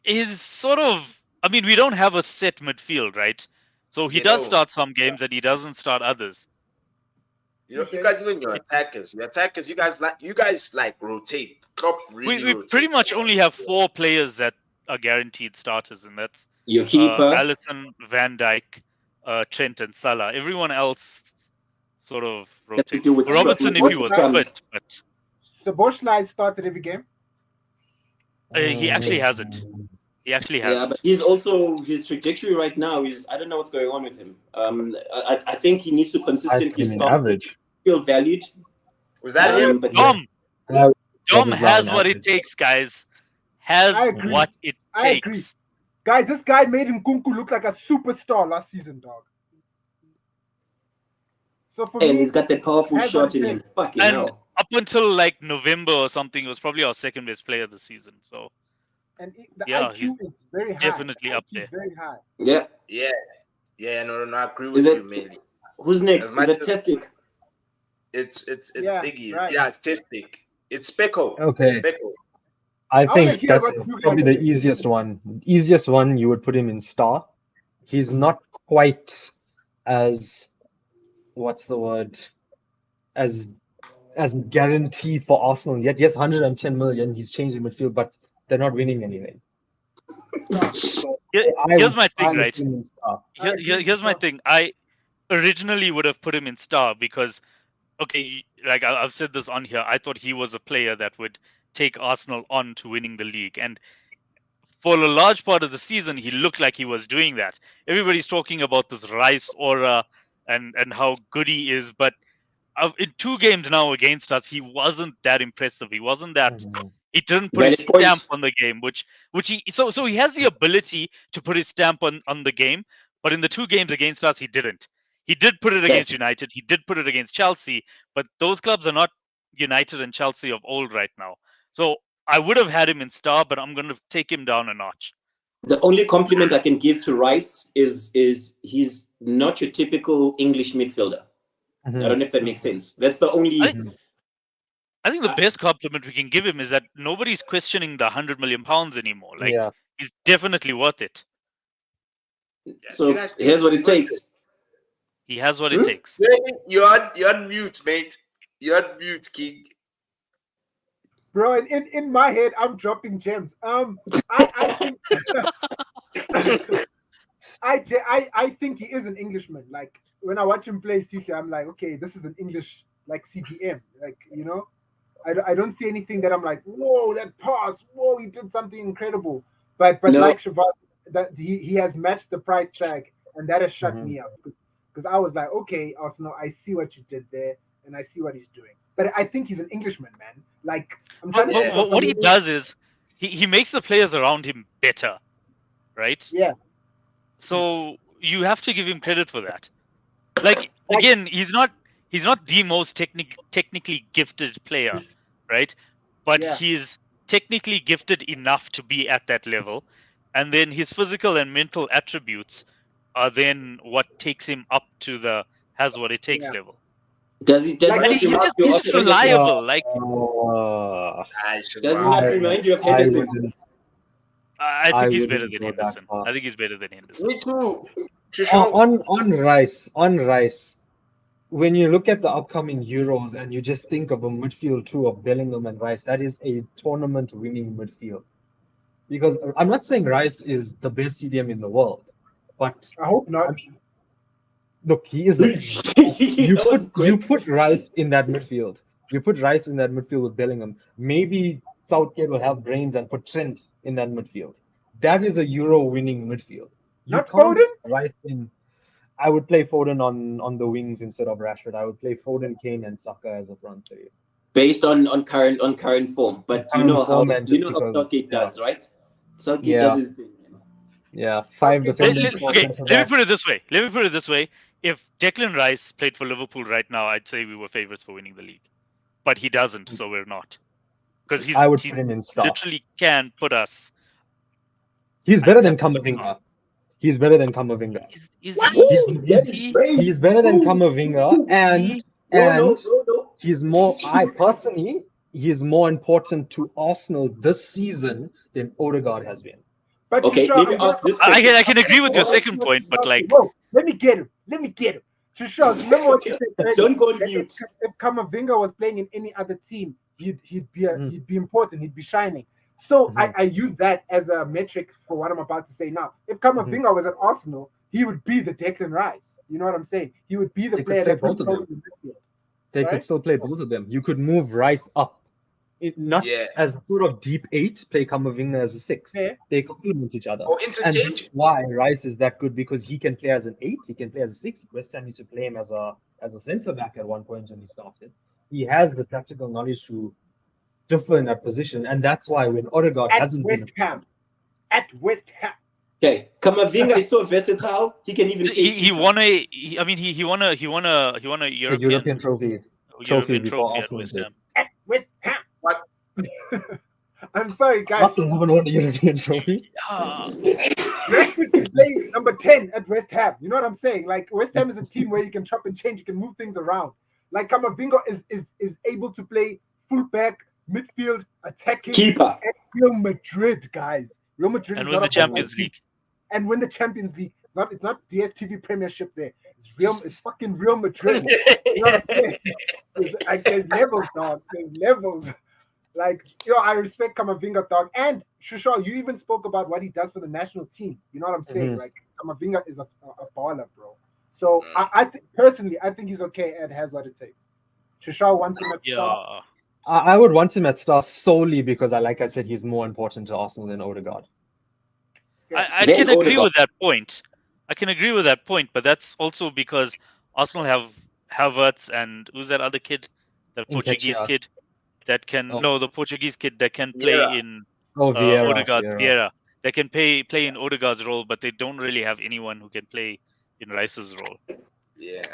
He's sort of. I mean, we don't have a set midfield, right? So he You does know, start some games and he doesn't start others. You guys, even your attackers, you guys like rotate. Klopp really We rotate. pretty much only have 4 players that are guaranteed starters, and that's Your keeper, Alisson, Van Dijk, Trent, and Salah. Everyone else sort of rotates. do with Robertson, if he was scrums. fit, but Szoboszlai starts at every game. he actually hasn't. He actually Yeah, hasn't. but he's also his trajectory right now is I don't know what's going on with him. I think he needs to I consistently think stop, average. feel valued. Was that him? But Dom That is has not what it average. takes, guys. Has I agree. what it I agree. takes. Guys, this guy made Nkunku look like a superstar last season, dog. So for and me, he's got that powerful Has shot What It in him. Takes. Fucking And hell. up until like November or something, it was probably our second best player this season. So and the Yeah, IQ he's is very high. definitely The up IQ is there. very high. Yeah. Yeah, no, I agree with Is it- you, mainly. Who's next? As Is much that as- Testic? It's Yeah, Diggy. right. Yeah, it's Testic. It's Specco. Okay. Specco. I wanna think hear that's what you probably guys the say. easiest one. Easiest one, you would put him in star. He's not quite as, what's the word, as guarantee for Arsenal yet. Yes, 110 million. He's changed the midfield, but they're not winning anything. So Here's my thing, would right? put him in star. Here's my thing. I originally would have put him in star because, okay, like I've said this on here, I thought he was a player that would take Arsenal on to winning the league. And for a large part of the season, he looked like he was doing that. Everybody's talking about this Rice aura and how good he is. But in 2 games now against us, he wasn't that impressive. He wasn't that. Mhm. He didn't put his Valid point. stamp on the game, which he so he has the ability to put his stamp on the game, but in the 2 games against us, he didn't. He did put it against United. He did put it against Chelsea, but those clubs are not United and Chelsea of old right now. So I would have had him in star, but I'm going to take him down a notch. The only compliment I can give to Rice is he's not your typical English midfielder. I don't know if that makes sense. That's the only. I think the best compliment we can give him is that nobody's questioning the £100 million anymore. Like Yeah. he's definitely worth it. So You guys think here's what it he's worth takes. He has what it takes. You're on mute, mate. You're on mute, King. Bro, in my head, I'm dropping gems. I think I think he is an Englishman. Like when I watch him play CC, I'm like, okay, this is an English like CDM. Like I don't see anything that I'm like, whoa, that pass, whoa, he did something incredible. But No. like Shavas, that he has matched the price tag, and that has shut me up because I was like, okay, Arsenal, I see what you did there, and I see what he's doing. But I think he's an Englishman, man. Like I'm trying to think of What he somebody- does is he makes the players around him better, right? Yeah. So you have to give him credit for that. Like again, he's not the most technically gifted player, right? But Yeah. he's technically gifted enough to be at that level, and then his physical and mental attributes are then what takes him up to the has what it takes Yeah. level. Does he? Does Like, he not And remind you he's of just Henderson? reliable. Like I should Does he wow. not remind you of I Henderson? wouldn't. I I think he's wouldn't better than go that Henderson. far. I think he's better than Henderson. Me too. Trishul, On Rice, when you look at the upcoming Euros and you just think of a midfield two of Bellingham and Rice, that is a tournament-winning midfield. Because I'm not saying Rice is the best CDM in the world, but I hope not. look, he isn't. That was You quick. put Rice in that midfield. You put Rice in that midfield with Bellingham. Maybe Southgate will have brains and put Trent in that midfield. That is a Euro winning midfield. You Not can't Foden? Rice in. I would play Foden on the wings instead of Rashford. I would play Foden, Kane, and Saka as a front three. Based on current form, but you know how Southgate does, right? Southgate does his thing. Yeah, 5 defenders. Okay, let me put it this way. If Declan Rice played for Liverpool right now, I'd say we were favourites for winning the league. But he doesn't, so we're not. Because I would put him in start. Literally can put us. He's better than Camavinga. He's better than Camavinga. Is he? He's better than Camavinga, and he's more. He's more important to Arsenal this season than Odegaard has been. But okay, let me ask this question. I can agree with your second point, but like, whoa, let me get him. Shusha, remember what you said earlier? Don't go on mute. If Camavinga was playing in any other team, he'd be important. He'd be shining. So I use that as a metric for what I'm about to say now. If Camavinga was at Arsenal, he would be the Declan Rice. You know what I'm saying? He would be the player that's both of them. They could still play both of them. You could move Rice up. Not as sort of deep 8, play Camavinga as a 6. Yeah. They complement each other. And that's why Rice is that good, because he can play as an 8, he can play as a 6. West Ham used to play him as a centre back at one point when he started. He has the tactical knowledge to differ in that position, and that's why when Odegaard hasn't been at West Ham. Okay, Camavinga is so versatile. He can even he won a European trophy before at West Ham. At West Ham. What? I'm sorry, guys. Arsenal haven't won a European trophy. Rashford can play number 10 at West Ham. You know what I'm saying? Like, West Ham is a team where you can chop and change, you can move things around. Like, Camavinga is able to play fullback, midfield, attacking, keeper. At Real Madrid, guys. Real Madrid and win the Champions League. And win the Champions League. It's not DSTV Premiership there. It's fucking Real Madrid. You know what I'm saying? Like, there's levels, dog. There's levels. Like, I respect Camavinga, dog. And Shusha, you even spoke about what he does for the national team. You know what I'm saying? Like, Camavinga is a baller, bro. So personally, I think he's okay and has what it takes. Shusha wants him at start. I would want him at start solely because, like I said, he's more important to Arsenal than Odegaard. I can agree with that point. But that's also because Arsenal have Havertz and who's that other kid? The Portuguese kid that can the Portuguese kid that can play in Vieira. They can play in Odegaard's role, but they don't really have anyone who can play in Rice's role. Yeah.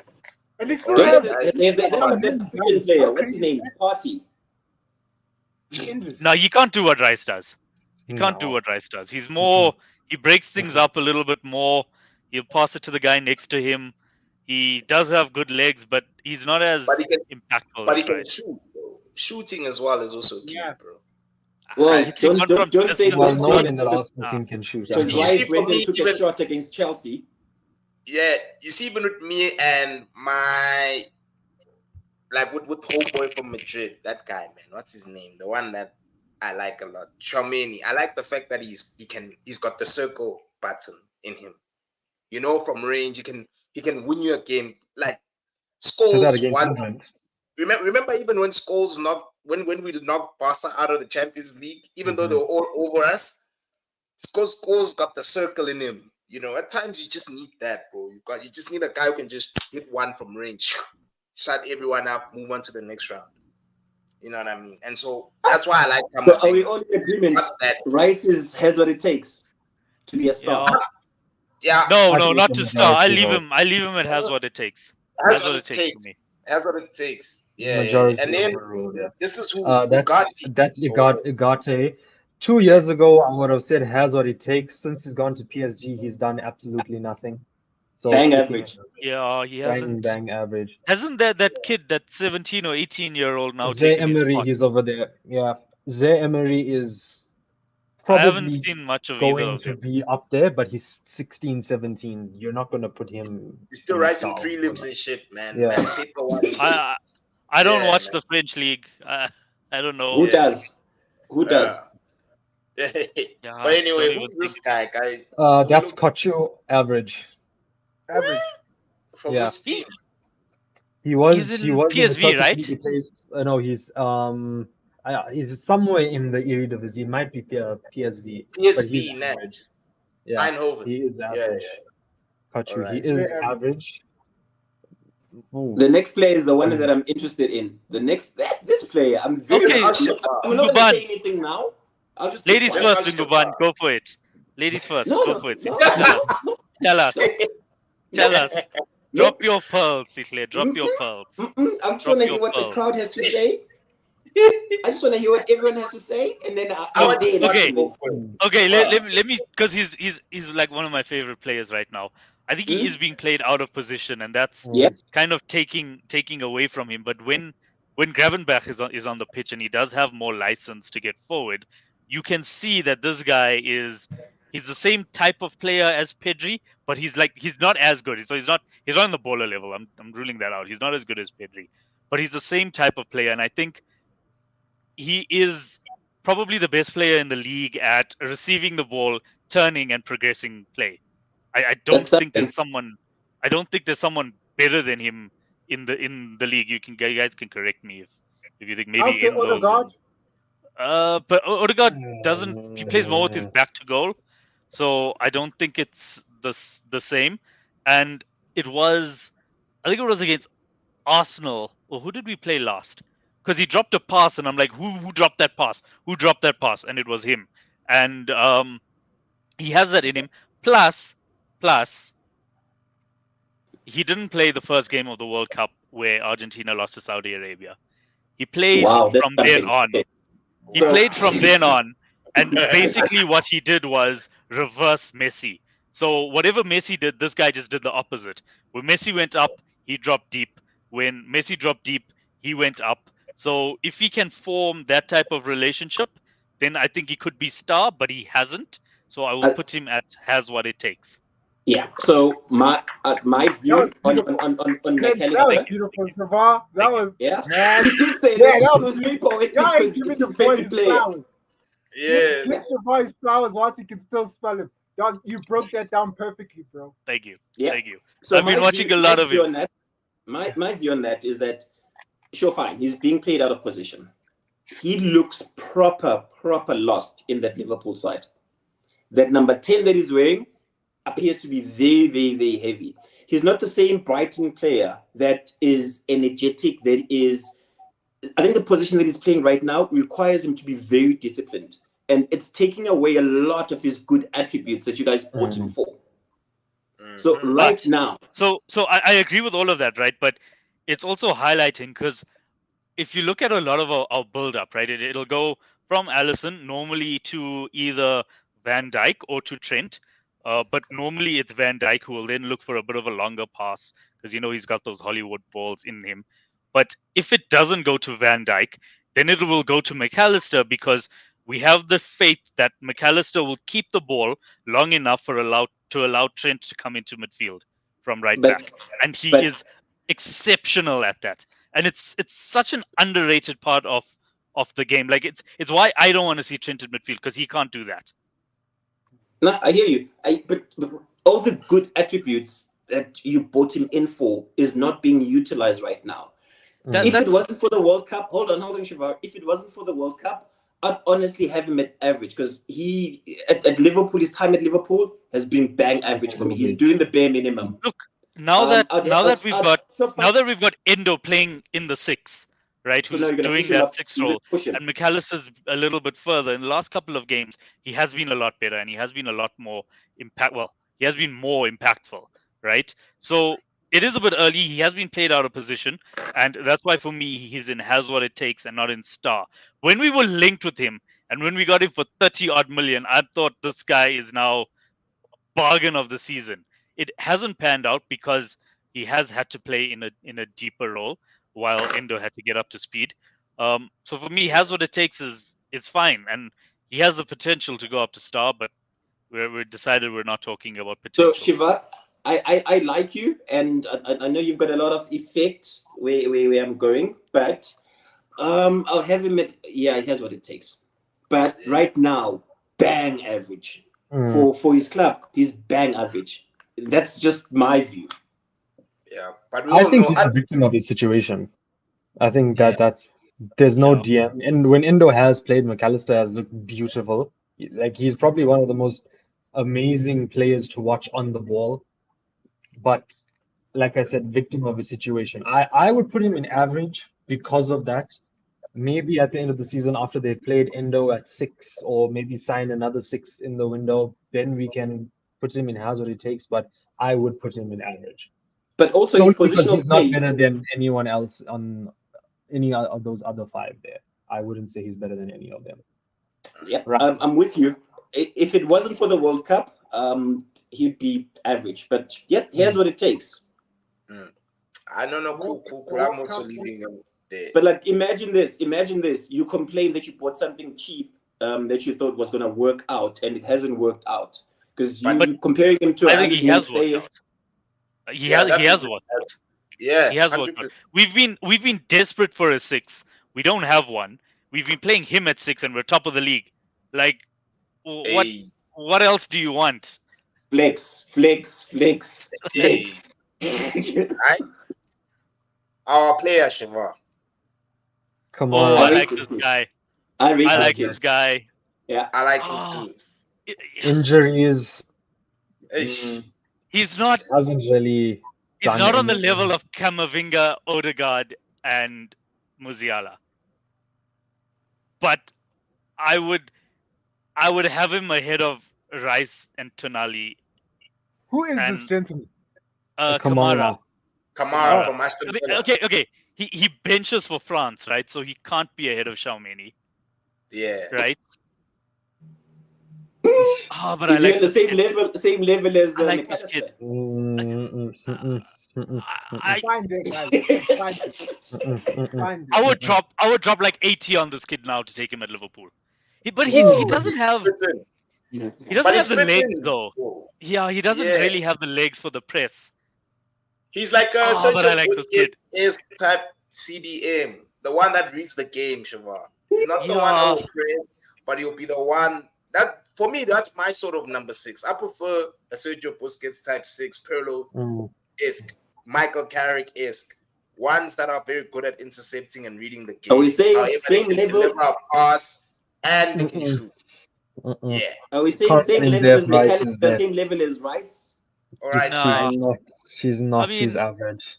And they still have the player. What's his name? Party. No, he can't do what Rice does. He's more. He breaks things up a little bit more. He'll pass it to the guy next to him. He does have good legs, but he's not as impactful. But he can shoot, bro. Shooting as well is also key, bro. Well, don't say no one in the Arsenal team can shoot. So Rice went and took a shot against Chelsea. Yeah, you see, even with me and my, like with homeboy from Madrid, that guy, man, what's his name? The one that I like a lot, Tchouaméni. I like the fact that he's got the circle button in him. You know, from range, he can win you a game. Like Scholes once. Remember even when Scholes when we knocked Barca out of the Champions League, even though they were all over us, Scholes got the circle in him. You know, at times you just need that, bro. You just need a guy who can just hit one from range, shut everyone up, move on to the next round. You know what I mean? And so that's why I like him. So are we all in agreement that Rice has what it takes to be a star? Yeah. No, not to star. I leave him at has what it takes. Has what it takes for me. Has what it takes. Yeah. And then this is who that's Ugarte. 2 years ago, I would have said has what it takes. Since he's gone to PSG, he's done absolutely nothing. So bang average. Yeah, he hasn't. Bang average. Hasn't that kid, that 17 or 18-year-old now? Zé Emery, he's over there. Yeah, Zé Emery is probably I haven't seen much of going to be up there, but he's 16, 17. You're not going to put him. He's still writing prelims and shit, man. Yeah. I don't watch the French league. I don't know. Who does? Who does? But anyway, who's this guy? That's Kochu average. From which team? He's in PSV, right? He plays. No, he's. he's somewhere in the Eredivisie. He might be PSV, but he's PSV, nah. average. Yeah, Eindhoven. he is average. Got you. He Alright. is average. Ooh. The next player is the one that I'm interested in. This player, I'm very. Okay. I'm not going to say anything now. I'll just Ladies keep first, quiet. Lingoban. Go for it. Ladies first. No, Go no, for it. no, Tell us. no. Tell us. Drop your pearls, Sisley. Drop your pearls. I'm just want to hear what the crowd has to say. I just want to hear what everyone has to say, and then Okay, let me, because he's like one of my favorite players right now. I think he is being played out of position, and that's kind of taking away from him. But when Gravenberch is on the pitch and he does have more license to get forward, you can see that this guy he's the same type of player as Pedri, but he's not as good. So he's not on the baller level. I'm ruling that out. He's not as good as Pedri, but he's the same type of player, and I think he is probably the best player in the league at receiving the ball, turning, and progressing play. I don't think there's someone better than him in the league. You guys can correct me if you think maybe Enzo's. But Odegaard doesn't. He plays more with his back to goal, so I don't think it's the same. And I think it was against Arsenal. Or who did we play last? Because he dropped a pass, and I'm like, who dropped that pass? Who dropped that pass? And it was him. And he has that in him. Plus, he didn't play the first game of the World Cup where Argentina lost to Saudi Arabia. He played from then on. He played from then on, and basically what he did was reverse Messi. So whatever Messi did, this guy just did the opposite. When Messi went up, he dropped deep. When Messi dropped deep, he went up. So if he can form that type of relationship, then I think he could be star, but he hasn't. So I will put him at has what it takes. Yeah. So my view on That was beautiful, Shavar. That was man. He did say that was really poetic because giving the boy his flowers. Yeah. Give Shavar his flowers once he can still spell him. Dog, you broke that down perfectly, bro. Thank you. Yeah. Thank you. So I've been watching a lot of him. My view on that is that sure, fine, he's being played out of position. He looks proper lost in that Liverpool side. That number 10 that he's wearing appears to be very, very, very heavy. He's not the same Brighton player that is energetic, I think the position that he's playing right now requires him to be very disciplined. And it's taking away a lot of his good attributes that you guys bought him for. So now. So I agree with all of that, right? But it's also highlighting because if you look at a lot of our build-up, right, it'll go from Alisson normally to either Van Dijk or to Trent. But normally it's Van Dijk who will then look for a bit of a longer pass because, he's got those Hollywood balls in him. But if it doesn't go to Van Dijk, then it will go to McAllister because we have the faith that McAllister will keep the ball long enough to allow Trent to come into midfield from back. And he is exceptional at that. And it's such an underrated part of the game. Like it's why I don't want to see Trent in midfield because he can't do that. No, I hear you. But all the good attributes that you bought him in for is not being utilized right now. If it wasn't for the World Cup, hold on, Shivar. If it wasn't for the World Cup, I'd honestly have him at average because he at Liverpool, his time at Liverpool has been bang average for me. He's doing the bare minimum. Look, now that we've got Endo playing in the 6, right? So who's doing that 6 role, and McAllister's a little bit further. In the last couple of games, he has been a lot better and he has been a lot more he has been more impactful, right? So it is a bit early. He has been played out of position, and that's why for me he's in has what it takes and not in star. When we were linked with him and when we got him for 30 odd million, I thought this guy is now bargain of the season. It hasn't panned out because he has had to play in a deeper role while Endo had to get up to speed. So for me, he has what it takes it's fine, and he has the potential to go up to star, but we're decided we're not talking about potential. So Shiva, I like you, and I know you've got a lot of effect where I'm going, but I'll have him he has what it takes. But right now, bang average. For his club, he's bang average. That's just my view. Yeah, but I think he's a victim of his situation. I think that's There's no Yeah. DM. And when Indo has played, McAllister has looked beautiful. Like he's probably one of the most amazing players to watch on the ball. But like I said, victim of a situation. I would put him in average because of that. Maybe at the end of the season, after they've played Indo at 6, or maybe sign another 6 in the window, then we can put him in has what it takes. But I would put him in average. But also his Solely because positional he's not play. better than anyone else on any of those other 5 there. I wouldn't say he's better than any of them. Yeah, Right. I'm with you. If it wasn't for the World Cup, he'd be average. But yep, here's what it takes. I don't know. Cool. I'm also leaving him there. But like, imagine this. You complain that you bought something cheap that you thought was going to work out, and it hasn't worked out because you're comparing him to. I think he has worked out. He has worked out. Yeah, he has worked out. We've been desperate for a 6. We don't have one. We've been playing him at 6, and we're top of the league. Like, what else do you want? Flex. Right? Our player, Shiva. Come Oh, on. I like this guy. I like this guy. Yeah, I like him too. Injuries. He's not. Hasn't really. He's done not on the anything. level of Kamavinga, Odegaard, and Musiala. But I would have him ahead of Rice and Tonali. Who is this gentleman? Kamara. Kamara from Aston Villa. Okay. He benches for France, right? So he can't be ahead of Xiaomeni. Yeah. Right? But is I like he on the same level as I like this kid. Find it, guys. Find it. I would drop like 80 on this kid now to take him at Liverpool. He doesn't have the legs though. Yeah, he doesn't really have the legs for the press. He's like a like Busquets type CDM, the one that reads the game, Shiva. He's not the one that will press, but he'll be the one that, for me, that's my sort of number 6. I prefer a Sergio Busquets type 6, Pirlo-esque, Michael Carrick-esque, ones that are very good at intercepting and reading the game. Are we saying same level? Deliver a pass and they can shoot. Yeah. Are we saying same level as McAllister, same level as Rice? All right. She's not. She's average.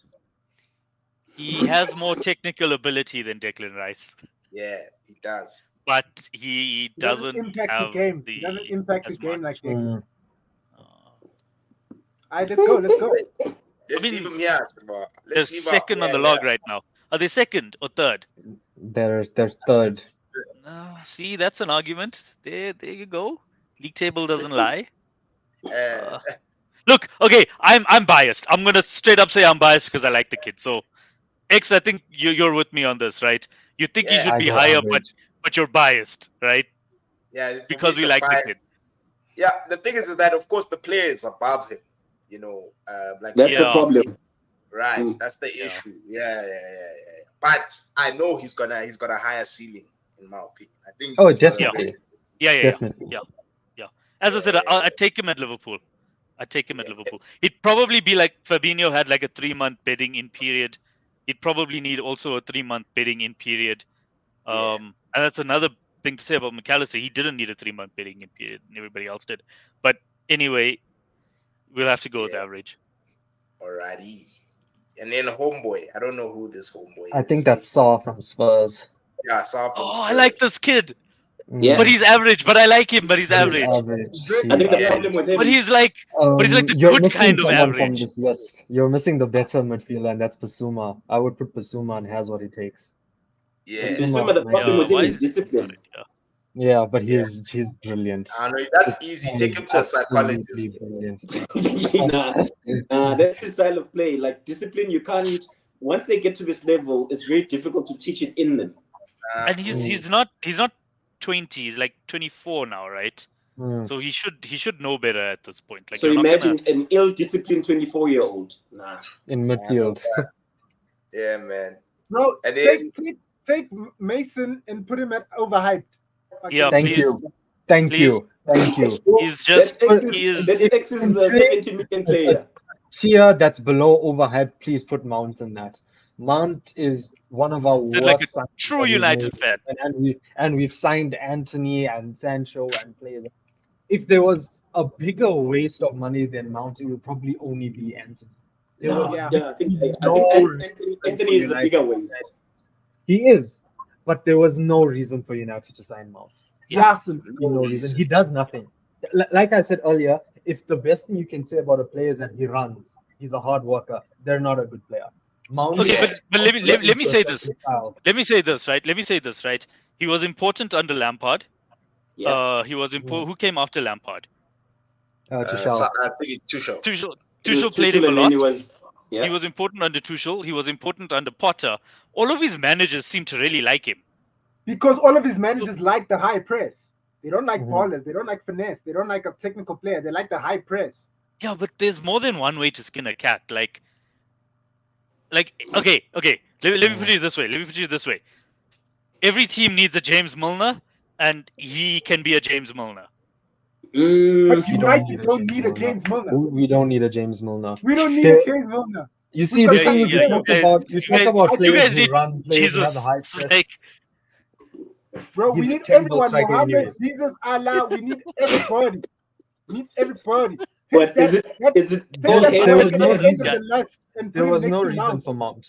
He has more technical ability than Declan Rice. Yeah, he does. But he doesn't impact have the game. The, he doesn't impact the game like Declan. All right, let's go. Let's leave him here. They're second on the log right now. Are they second or third? They're third. See, that's an argument. There you go. League table doesn't lie. Look, okay, I'm biased. I'm gonna straight up say I'm biased because I like the kid. So, X, I think you're with me on this, right? You think he should be higher, but you're biased, right? Yeah, because we like the kid. Yeah, the thing is that of course the player is above him. You know, like that's the problem. Right, that's the issue. Yeah. But I know he's got a higher ceiling, in my opinion. I think. Oh, definitely. Yeah. Definitely. Yeah. As I said, I'd take him at Liverpool. He'd probably be like Fabinho had like a 3-month bidding in period. He'd probably need also a 3-month bidding in period. And that's another thing to say about McAllister. He didn't need a 3-month bidding in period, and everybody else did. But anyway, we'll have to go with average. Alrighty. And then homeboy. I don't know who this homeboy is. I think that's Saw from Spurs. Yeah, Saw from Spurs. I like this kid. Yeah. But he's average. But I like him. But he's average. I think the problem with him. But he's like the good kind of average. From this list. You're missing the better midfielder, and that's Basuma. I would put Basuma and has what it takes. Yeah. Basuma, the problem with him is discipline. Yeah, but he's brilliant. I know that's easy. Take him to a psychologist. Nah, that's his style of play. Like discipline, you can't. Once they get to this level, it's very difficult to teach it in them. And he's not 20. He's like 24 now, right? So he should know better at this point. Like, so imagine an ill-disciplined 24-year-old. Nah. In midfield. Yeah, man. Bro, take Mason and put him at overhyped. Yeah, Thank you. He's just that X is a 17 million player. Tier that's below overhyped. Please put Mount in that. Mount is one of our Said like a worst signings true that we've United made. fan. And we've signed Anthony and Sancho and players. If there was a bigger waste of money than Mount, it would probably only be Anthony. There was I think no Anthony is a bigger waste. He is, but there was no reason for United to sign Mount. Yeah. Absolutely no reason. He does nothing. Like I said earlier, if the best thing you can say about a player is that he runs, he's a hard worker, they're not a good player. Mount, Okay, Yeah. but let me say this. Style. Let me say this, right? Let me say this, right? He was important under Lampard. Yeah. He was important. Who came after Lampard? Tuchel. I think it's Tuchel. Tuchel played him a and lot. then he was He was important under Tuchel. He was important under Potter. All of his managers seem to really like him. Because all of his managers like the high press. They don't like Mhm. ballers. They don't like finesse. They don't like a technical player. They like the high press. Yeah, but there's more than one way to skin a cat. Like okay. Let me put it this way. Every team needs a James Milner, and he can be a James Milner. But We United don't need a James Milner. We don't need a James Milner. We don't need a James Milner. You see, got the thing is, you talk about you players guys who need run, players who have Jesus. a high It's press. like Bro, He's we a need terrible everyone. striker Mohammed, anyways. Jesus, Allah. We need everybody. We need everybody. But Take is it take all that hate there Mount was at no the end of reason. the list and There put him was next no to reason Mount. for Mount.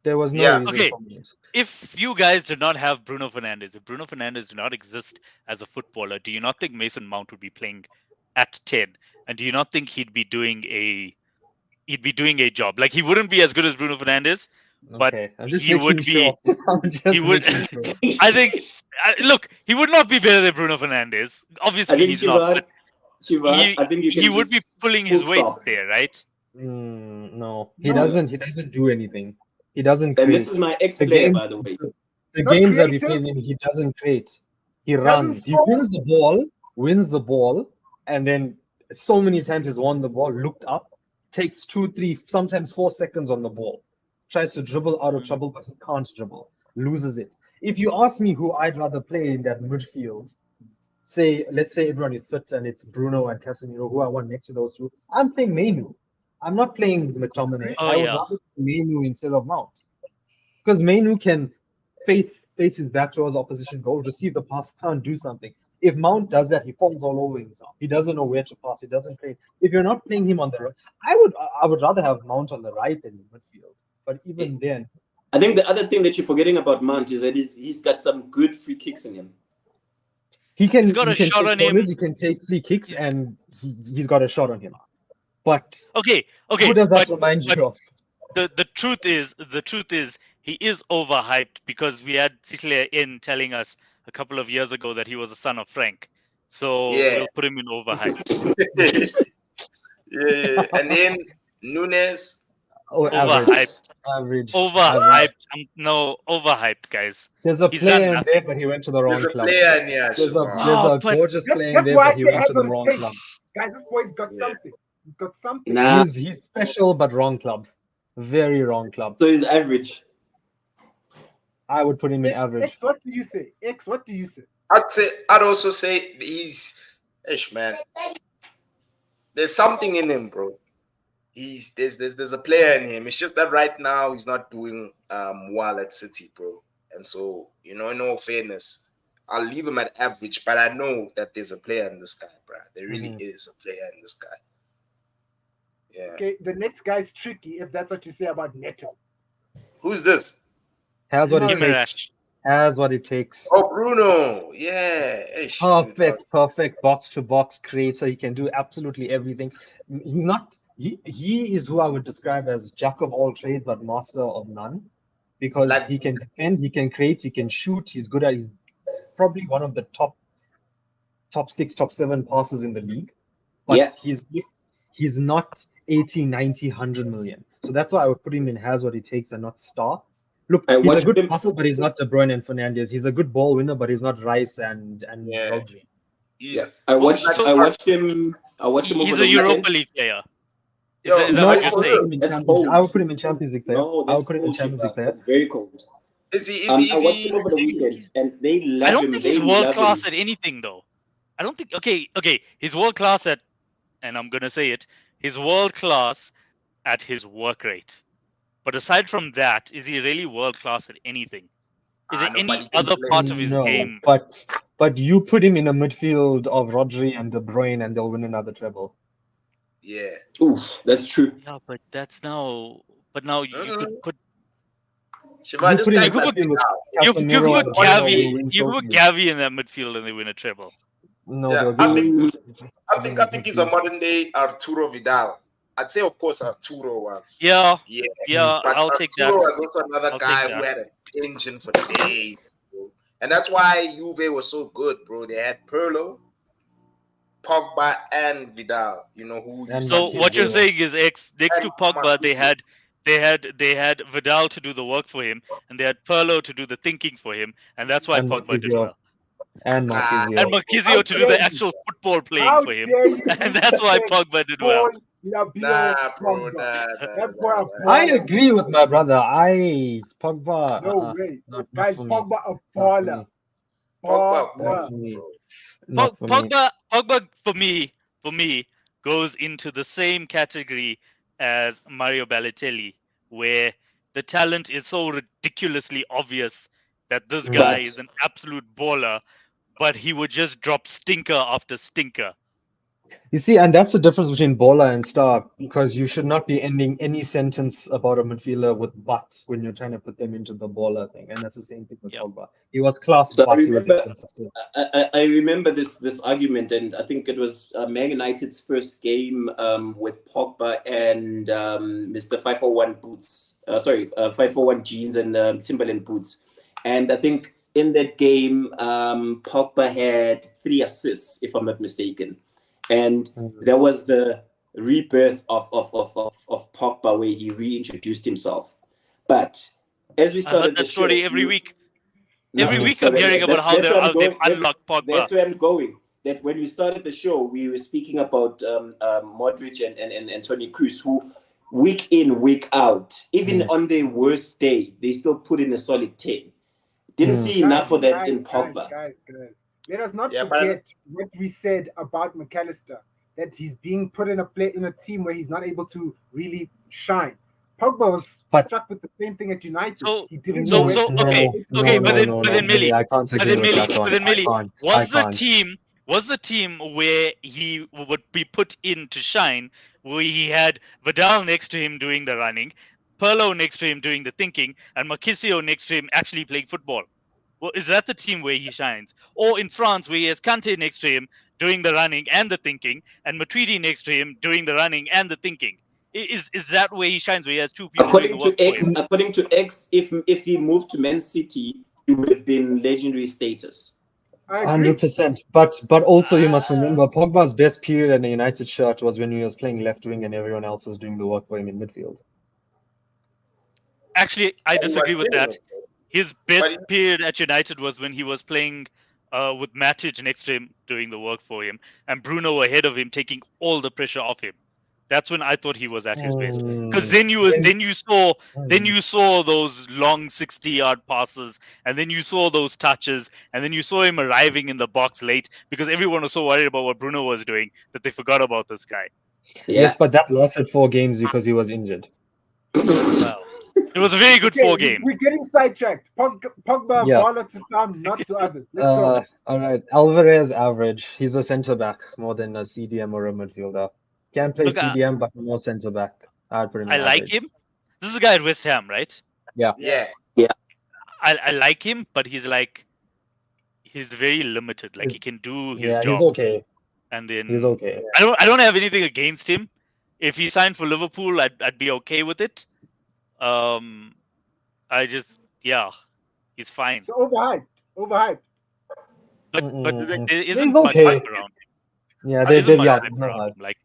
There was no Yeah. reason Okay. for Mount. If you guys did not have Bruno Fernandes, if Bruno Fernandes did not exist as a footballer, do you not think Mason Mount would be playing at 10? And do you not think he'd be doing a job? Like he wouldn't be as good as Bruno Fernandes, but Okay, I'm just he making would sure. be. I'm just He would. making sure. I think. Look, he would not be better than Bruno Fernandes. I Obviously, think he's not. But Shiva, I think you he can would just be pulling full his weight stop. there, right? No, he No. doesn't. He doesn't do anything. He doesn't And create. this is my The ex-player, games, by the way. the Not games that we creative. played him, he doesn't create. He Doesn't runs. He score. wins the ball, and then so many times he's won the ball, looked up, takes 2, 3, sometimes 4 seconds on the ball, tries to dribble out of trouble, but he can't dribble, loses it. If you ask me who I'd rather play in that midfield, let's say everyone is fit and it's Bruno and Casemiro, who I want next to those two, I'm playing Mainu. I'm not playing McTominay. Oh, I would yeah. rather play Mainu instead of Mount. Because Mainu can face his back towards opposition goal, receive the pass, turn, do something. If Mount does that, he falls all over himself. He doesn't know where to pass. He doesn't create. If you're not playing him on the right, I would rather have Mount on the right than in midfield. But even then, I think the other thing that you're forgetting about Mount is that he's got some good free kicks in him. he can. He's got a can shot take on him. corners, he can take free kicks, He's- and he's got a shot on him. But Okay. who does that but remind you of? the truth is he is overhyped because we had Ciclia in telling us a couple of years ago that he was a son of Frank. So Yeah. we'll put him in overhyped. Yeah. And then Nunes. Oh, Overhyped. average. Overhyped. No, overhyped, guys. There's a He's done player in nothing. there, but he went to the wrong There's a club. player in here. There's a Oh, but- gorgeous player in That's there, why I but he say went to the has wrong on tape. club. Guys, this boy's got Yeah. something. He's got something. Nah, He's special, but wrong club. Very wrong club. so he's average. I would put him in average. X, what do you say? X, what do you say? I'd also say he's man. There's something in him, bro. There's a player in him. It's just that right now he's not doing well at City, bro. And so, in all fairness, I'll leave him at average, but I know that there's a player in this guy, bro. There really is a player in this guy. Yeah. Okay, the next guy's tricky if that's what you say about Neto. Who's this? Has what it takes. Guimaraes. Has what it takes. Oh, Bruno. Yeah. Hey, Perfect box to box creator. He can do absolutely everything. He's not. He is who I would describe as jack of all trades, but master of none. Because Like- he can defend, he can create, he can shoot. He's good at. He's probably one of the top 6, top 7 passes in the league. But Yeah. he's not 80, 90, 100 million. So that's why I would put him in has what it takes and not star. Look, I he's a watched good him- passer, but he's not De Bruyne and Fernandes. He's a good ball winner, but he's not Rice and Yeah. Rodri. He's, I watched so- him. He's over a the Europa weekend. League player. Yo, Is that No, what I you're would saying? put him in That's Champions- cold. I would put him in Champions League player. No, I that's would put him in bullshit, Champions bro. League player. That's very cold. Is he? I watched him over the weekend, and they love I don't him. think They he's world love class him. at anything though. I don't think okay, he's world class at, and I'm gonna say it, he's world class at his work rate. But aside from that, is he really world class at anything? Is there No, any but he can other play. part of his No, game? but you put him in a midfield of Rodri and De Bruyne, and they'll win another treble. Yeah. Ooh, that's true. Yeah, but that's now. But now you could put Shiva, You this put him guy in could might put- be midfield with down. you could Casemiro put and Bruno will Gavi win you could put trophies. Gavi in that midfield and they win a treble. No, Yeah, they'll I do. think he's a modern day Arturo Vidal. I'd say, of course, Arturo was. Yeah, But I'll take Arturo that. was also another I'll guy take who that. had an engine for days, bro. And that's why Juve was so good, bro. They had Pirlo, Pogba, and Vidal. You know who. And So what you're Marquinhos. saying is next to And Pogba, Marquinhos. they had Vidal to do the work for him, and they had Pirlo to do the thinking for him, and that's why And Pogba did Marquinhos. well. And Nah, Marquinhos. And How Marquinhos to do dare the you? actual football playing How for him, dare you? and that's why Pogba did well. Paul Labio nah, bro. Pogba. Nah. That boy a I baller. agree with my brother. Pogba. No way. Not Guys, for me. Pogba a Not for baller. me. Pogba, Not for me. bro. Not for me. Pogba for me goes into the same category as Mario Balotelli, where the talent is so ridiculously obvious that this guy But- is an absolute baller, but he would just drop stinker after stinker. You see, and that's the difference between baller and star, because you should not be ending any sentence about a midfielder with but when you're trying to put them into the baller thing. And that's the same thing with Yep. Pogba. He was class, So I but he was remember- inconsistent. I remember this argument, and I think it was Man United's first game with Pogba and Mr. 541 boots. 541 jeans and Timberland boots. And I think in that game, Pogba had 3 assists, if I'm not mistaken. And there was the rebirth of Pogba where he reintroduced himself. But as we I started heard that the story show, every week. No, Every okay, week so I'm hearing about how that's where I'm they've going. unlocked Pogba. That's where I'm going. That when we started the show, we were speaking about Modric and Toni Kroos, who week in, week out, even on their worst day, they still put in a solid 10. Didn't see enough of that in Pogba. Guys. Let us not Yeah, but- forget what we said about McAllister, that he's being put in a team where he's not able to really shine. Pogba was But- struck with the same thing at United. So- he didn't so- know so, where to okay, go. okay, but then Millie, I can't agree with that one. But then Millie, I can't. was the team where he would be put in to shine, where he had Vidal next to him doing the running, Pirlo next to him doing the thinking, and Marquinhos next to him actually playing football? Well, is that the team where he shines? Or in France, where he has Kante next to him doing the running and the thinking, and Matuidi next to him doing the running and the thinking? Is that where he shines, where he has 2 people doing the work for him? According to X, if he moved to Man City, he would have been legendary status. I agree. 100%. But also you must remember Pogba's best period in a United shirt was when he was playing left wing and everyone else was doing the work for him in midfield. Actually, I disagree with that. His best But- period at United was when he was playing with Matic next to him doing the work for him, and Bruno ahead of him taking all the pressure off him. That's when I thought he was at his best. Because then you saw those long 60-yard passes, and then you saw those touches, and then you saw him arriving in the box late because everyone was so worried about what Bruno was doing that they forgot about this guy. Yeah. Yes, but that lasted 4 games because he was injured. Well, it was a very good 4 games. We're getting sidetracked. Pogba, Yeah. baller to some, not to others. Let's go. All right, Alvarez average. He's a centre back more than a CDM or a midfielder. Can play Look, CDM, but more centre back. I'd put him. I in like average. him. This is a guy at West Ham, right? Yeah. I like him, but he's very limited. Like he can do his Yeah, job. he's okay. And then He's okay. I don't have anything against him. If he signed for Liverpool, I'd be okay with it. He's fine. So overhyped. But Mm-mm. there isn't He's much okay. hype around him. Yeah, There there's isn't much yeah. hype no around hype. him. Like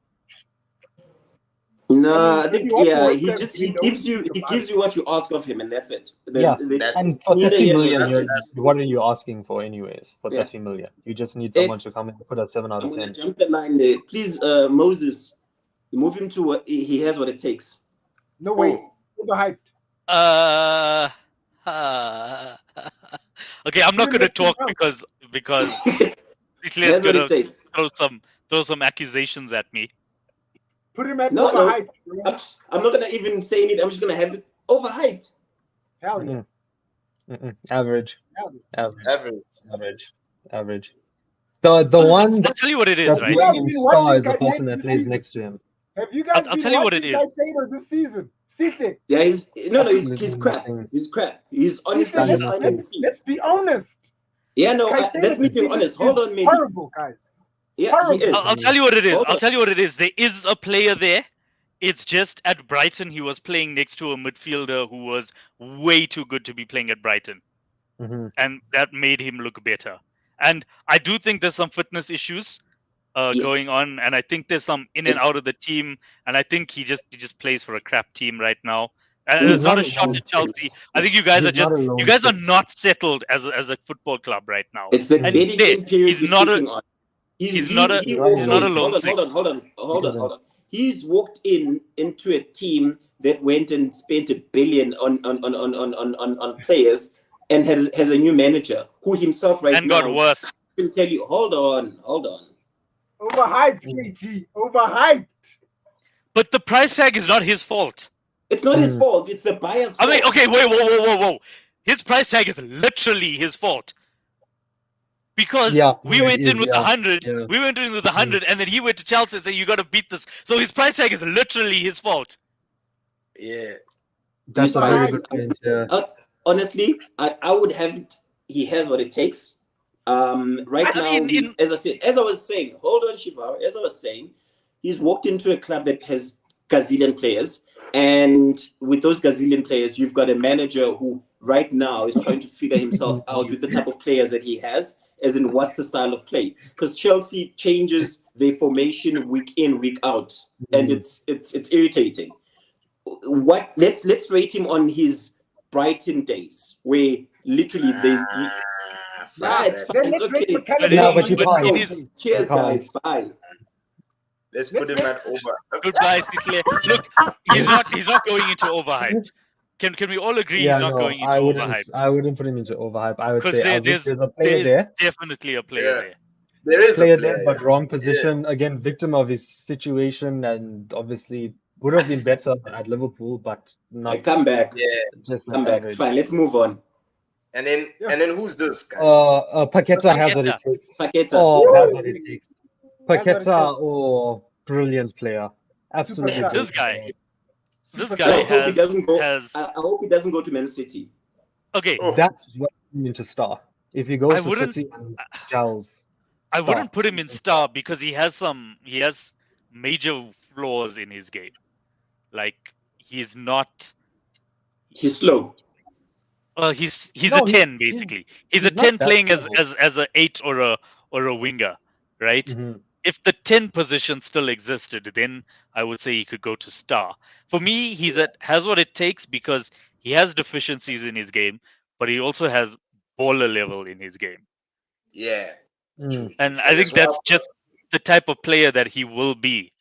No, I if think you watch he West just Ham, he don't gives you think he about gives you what you ask of him, and that's it. Yeah. That- And for Neither 30 yes or million, no. what are you asking for anyways? For Yeah. 30 million, you just need someone to It's- come in and put a 7 out I'm of gonna 10. jump the line there, please. Moses, move him to what he has what it takes. No way. Overhyped. okay, I'm not Even gonna if you talk don't. because He Italy's has what gonna it takes. throw some accusations at me. Put him at No. overhyped. bro. I'm not gonna even say anything. I'm just gonna have it Overhyped. Hell yeah. Average. Hell yeah. Average. The one I'll tell you what it is, that's right? winning in Been star watching is the person Caicedo that this plays season. next to him. Have you guys I'll been tell you what watching it is. Caicedo this season? Cite. Yeah, he's Absolutely crap. nothing. He's crap. He's honestly Done Let's, he's nothing. let's, let's be honest. Yeah, no, Caicedo that's me this being season honest. is Hold on, maybe. horrible, guys. Yeah, Horrible. he is. I'll tell you what it is. Hold I'll on. tell you what it is. There is a player there. It's just at Brighton, he was playing next to a midfielder who was way too good to be playing at Brighton. And that made him look better. And I do think there's some fitness issues Yes. going on, and I think there's some in and out of the team. And I think he just plays for a crap team right now. And He's it's not not a shot alone. at Chelsea. I think you guys He's are just not alone. you guys are not settled as a football club right now. It's the And bedding there, in period he's you're not a speaking on. he's not a lone six. Hold on. He's walked into a team that went and spent $1 billion on players and has a new manager who himself right and now got worse. will tell you, hold on. Overhyped, KG. Overhyped. But the price tag is not his fault. It's not his fault. It's the buyer's fault. I mean, okay, wait, whoa. His price tag is literally his fault. Because we went in with 100, we went in with 100, and then he went to Chelsea and said, "You got to beat this." So his price tag is literally his fault. Yeah, That's a very good point. Honestly, I would have it. He has what it takes. Right now, as I was saying, hold on, Shiva. As I was saying, he's walked into a club that has gazillion players, and with those gazillion players, you've got a manager who right now is trying to figure himself out with the type of players that he has, as in what's the style of play. Because Chelsea changes their formation week in, week out, and it's irritating. Let's rate him on his Brighton days, where literally it's okay. No, but you can't. Cheers, guys. Bye. Let's put him at over. Goodbye, Cicely. Look, he's not going into overhyped. Can we all agree he's not going into overhyped? I wouldn't put him into overhyped. I would say there's a player there. Definitely a player there. There is a player there, but wrong position. Again, victim of his situation, and obviously would have been better at Liverpool, but not. I come back. Yeah, just come back. It's fine. Let's move on. And then who's this guy? Paqueta has what it takes. Paqueta. Has what it takes. Paqueta, brilliant player. Absolutely. This guy has. I hope he doesn't go to Man City. Okay. That's what I mean to star. If he goes to City and Giles. I wouldn't put him in star because he has major flaws in his game. Like he's slow. He's a 10 basically. He's a 10 playing as an 8 or a winger, right? Mm-hmm. If the 10 position still existed, then I would say he could go to star. For me, has what it takes because he has deficiencies in his game, but he also has baller level in his game. Yeah. True. And I think that's just the type of player that he will be.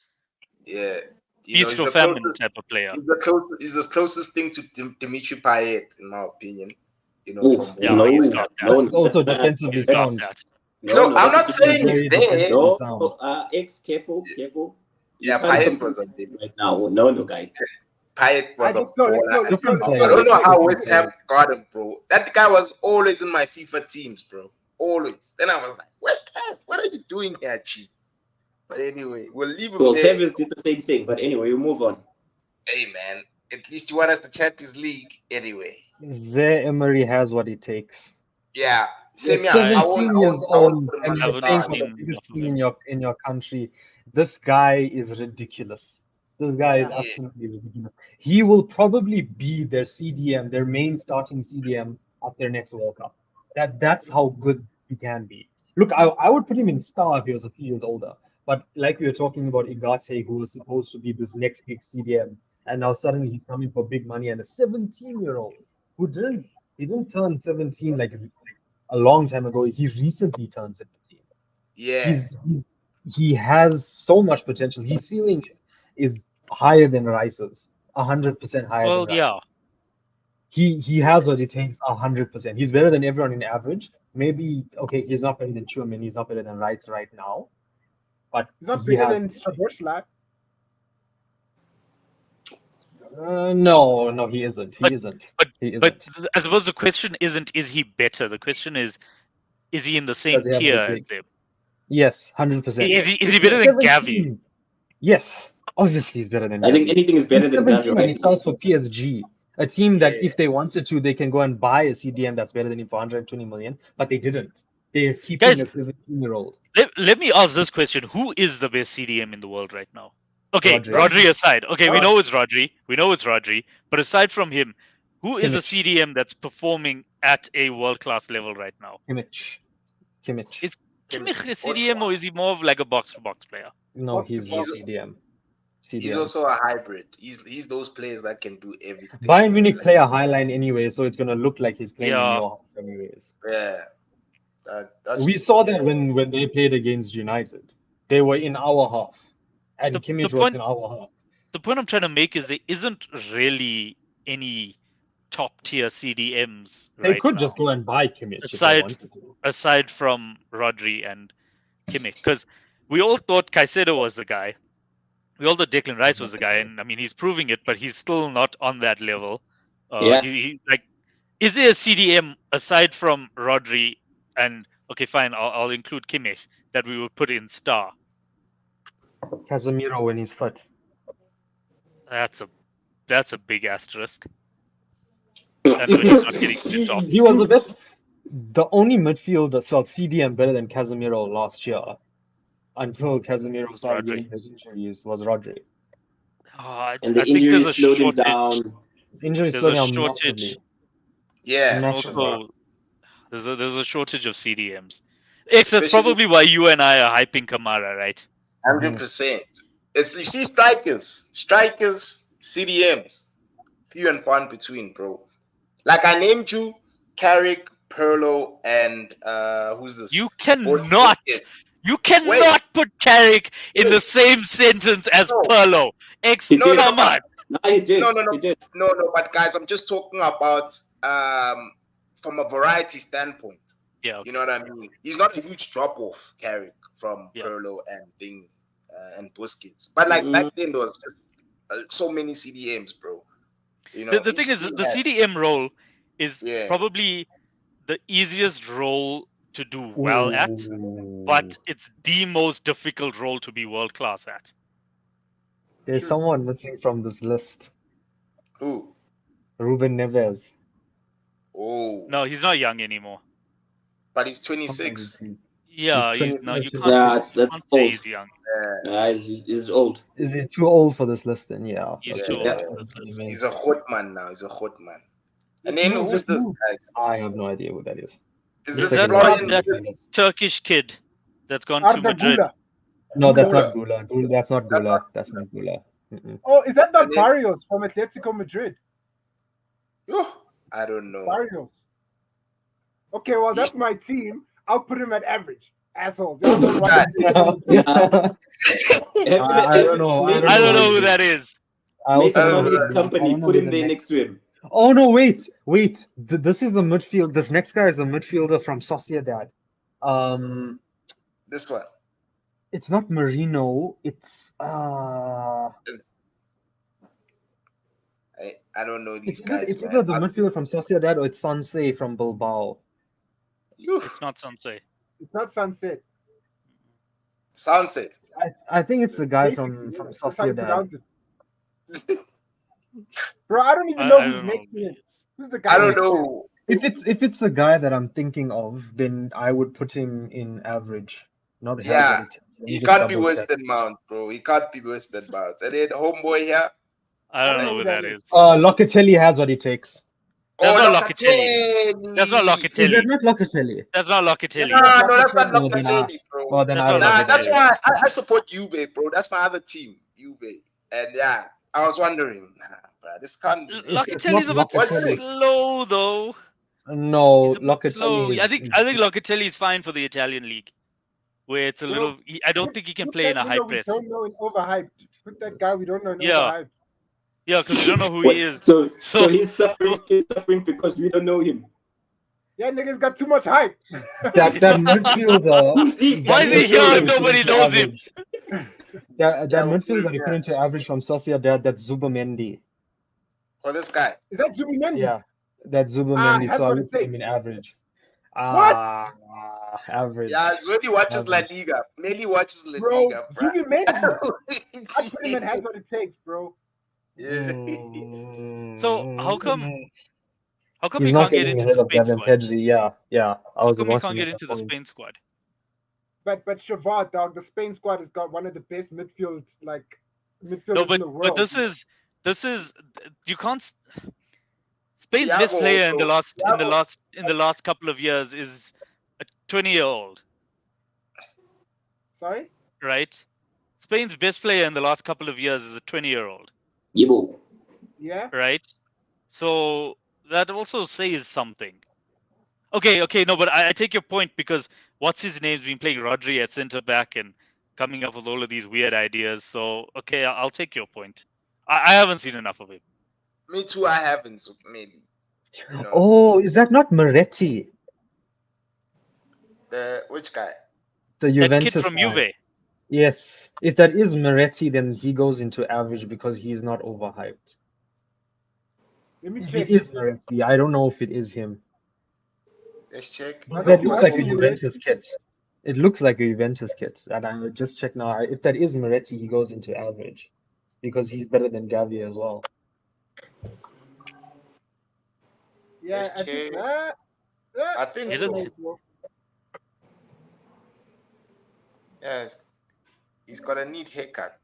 Yeah. Feast or famine type of player. He's the closest thing to Dimitri Payet, in my opinion. He's not that. That's also defensively sound. No, I'm not saying he's there. No, careful. Yeah, Payet was a bit. Right now, no, guy. Payet was a different player. I don't know how West Ham got him, bro. That guy was always in my FIFA teams, bro. Always. Then I was like, West Ham, what are you doing here, Chief? But anyway, we'll leave him there. Tevez did the same thing, but anyway, we'll move on. Hey, man. At least you won us the Champions League anyway. Zaire Emery has what it takes. Yeah. Same 17 years old and you're playing for the biggest team in your country. This guy is ridiculous. This guy is absolutely ridiculous. He will probably be their CDM, their main starting CDM at their next World Cup. That's how good he can be. Look, I would put him in star if he was a few years older. But like we were talking about Igate, who was supposed to be this next big CDM, and now suddenly he's coming for big money, and a 17-year-old who didn't turn 17 like a long time ago. He recently turned 17. Yeah. He has so much potential. His ceiling is higher than Rice's, 100% higher than Rice. Yeah. He has what it takes 100%. He's better than everyone in average. Maybe, okay, he's not better than Chuamin, he's not better than Rice right now. But he's not better than Szoboszlai. No, he isn't. He isn't. He isn't. But I suppose the question isn't is he better? The question is he in the same Does he have tier the as take? them? Yes, 100%. Is he better than Gavi? Yes, obviously he's better than I think Gavi. anything is better He's than 17 Gavi and he right now. starts for PSG, a team that Yeah. if they wanted to, they can go and buy a CDM that's better than him for 120 million, but they didn't. They're keeping Guys, a 17-year-old. Let me ask this question: who is the best CDM in the world right now? Okay, Rodri. Rodri aside. Okay, we Rodri. know it's Rodri. We know it's Rodri. But aside from him, who is a Kimmich. CDM that's performing at a world-class level right now? Kimmich. Is Kimmich a Or CDM or is he more of like a box-to-box player? No, Box to he's box. CDM. He's CDM. also a hybrid. He's those players that can do everything. Bayern Munich play a high line anyway, so it's going to look like he's playing in Yeah. your half anyways. Yeah. That's We saw that when they played against United. They were in our half, and The Kimmich was point- in our half. The point I'm trying to make is there isn't really any top-tier CDMs They right could now, just go and buy Kimmich if they aside wanted to. aside from Rodri and Kimmich, because we all thought Caicedo was the guy. We all thought Declan Rice was the guy, and I mean he's proving it, but he's still not on that level. Yeah. He like, is there a CDM aside from Rodri and okay, fine, I'll include Kimmich that we would put in star. Casemiro when he's fit. That's a big asterisk. And when he's not getting sent off. He was the best, the only midfielder, so CDM better than Casemiro last year, until Casemiro started getting his injuries, was Rodri. And the I think there's a injuries slowed him shortage. down. Injuries There's slowed a down shortage. massively. Yeah. Massively. Also, there's a shortage of CDMs. X, that's Especially- probably why you and I are hyping Kamara, right? 100%. It's you see strikers, CDMs, few and far in between, bro. Like I named you, Carrick, Perlo, and who's this? You cannot put Carrick in the same sentence as No. Perlo. X, He did. come on. No, he did. No. He did. No, but guys, I'm just talking about from a variety standpoint. Yeah. You know what I mean? He's not a huge drop off, Carrick, from Yeah. Perlo and Busquets. But like back then, there was just so many CDMs, bro. You know, The thing is, the CDM role is probably the easiest role to do well at, but it's the most difficult role to be world class at. There's someone missing from this list. Who? Ruben Neves. Oh, No, he's not young anymore. but he's 26. Yeah, He's you can't, 26. Yeah, can't that's say old. he's young. He's old. Is he too old for this list then? Yeah. He's too old Yeah. for this list. He's a hot man now. He's a hot man. And then who's Just this, move. guys? I have no idea who that is. Is Is this that Florian that Wirtz? Turkish kid that's gone to Arda Madrid? Güler. No, that's Gula. not Gula. That's not Gula. That's not Gula. Mm-mm. Oh, is that not And then- Barrios from Atletico Madrid? Oh, I don't know. Barrios. Okay, well that's my team. I'll put him at average. Assholes. Y'all know what I don't know. I don't know who that is. I also Mason don't know Mount who is that is. company. I don't know Put who him the there next- next to him. Oh no! Wait. This is the midfield. This next guy is a midfielder from Sociedad. This one. It's not Marino. It's I don't know these It's guys, either the man. midfielder from Sociedad or it's Sanse from Bilbao. It's not Sanse. It's not Sunset. Sunset. I think it's the guy Basically, from that's how you Sociedad. pronounce it. Bro, I don't even I know don't who's know next to who him. he is. Who's the guy? I don't next to him? know. If it's the guy that I'm thinking of, then I would put him in average. Not Yeah, average. Let me He just can't be double worse check. than Mount, bro. He can't be worse than Mount. And then homeboy here. I don't know who that is. Locatelli has what it takes. That's Oh, not Locatelli. That's not Is that Locatelli. not Locatelli? That's not Locatelli. Nah, no, that's not No, then Locatelli, bro. Well, then That's I don't not know. Nah, that's Locatelli. why I support Juve, bro. That's my other team, Juve. And yeah, I was wondering, bro, this can't be. Locatelli's a bit Locatelli. slow though. No, He's a bit slow. Locatelli. I think Locatelli is fine for the Italian league, where it's a little. I don't think he can Put play in that a high window press. We don't know in overhyped. Put that guy we don't know in Yeah. overhyped. Yeah, because we don't know who he is. So So- he's suffering. He's suffering because we don't know him. Yeah, niggas got too much hype. That midfielder. Who's he? Why is he here if nobody knows him? That Yeah, midfielder he yeah. put into average from Sociedad, that's Zubamendi. For this guy. Is that Zubimendi? Yeah, that's Zubimendi. has So I what it would put him takes. in average. What? Average. Yeah, Zwedi watches La Average. Liga. Mainly watches La Bro, Liga, bro. Zubimendi. I'd put him in has what it takes, bro. Yeah. So how come He's you not can't get getting into ahead the of Spain Gavin squad? Pedri. Yeah. I How was come you about to can't make get that into the point. Spain squad? But Shavar, dog, the Spain squad has got one of the best midfielders No, in the world. but this is you can't. Spain's best Thiago player in the also. last couple of years is a 20-year-old, Sorry? right? Spain's best player in the last couple of years is a 20-year-old, Yibo. Yeah. right? So that also says something. Okay, no, but I take your point because what's his name's been playing Rodri at centre back and coming up with all of these weird ideas. So okay, I'll take your point. I haven't seen enough of him. Me too, I haven't, so maybe. You know, Oh, is that not Moretti? which guy? The That Juventus kid from guy. Juve. Yes. If that is Moretti, then he goes into average because he's not overhyped. Let me If check. it is Moretti, I don't know if it is him. Let's check. I That don't looks know. like a I've seen Juventus kit. It looks like a Juventus kit. And I will just check now. If that is Moretti, he goes into average because he's better than Gavi as well. Yeah, Let's I think. check. I think Is so. it? Yes, he's got a neat haircut.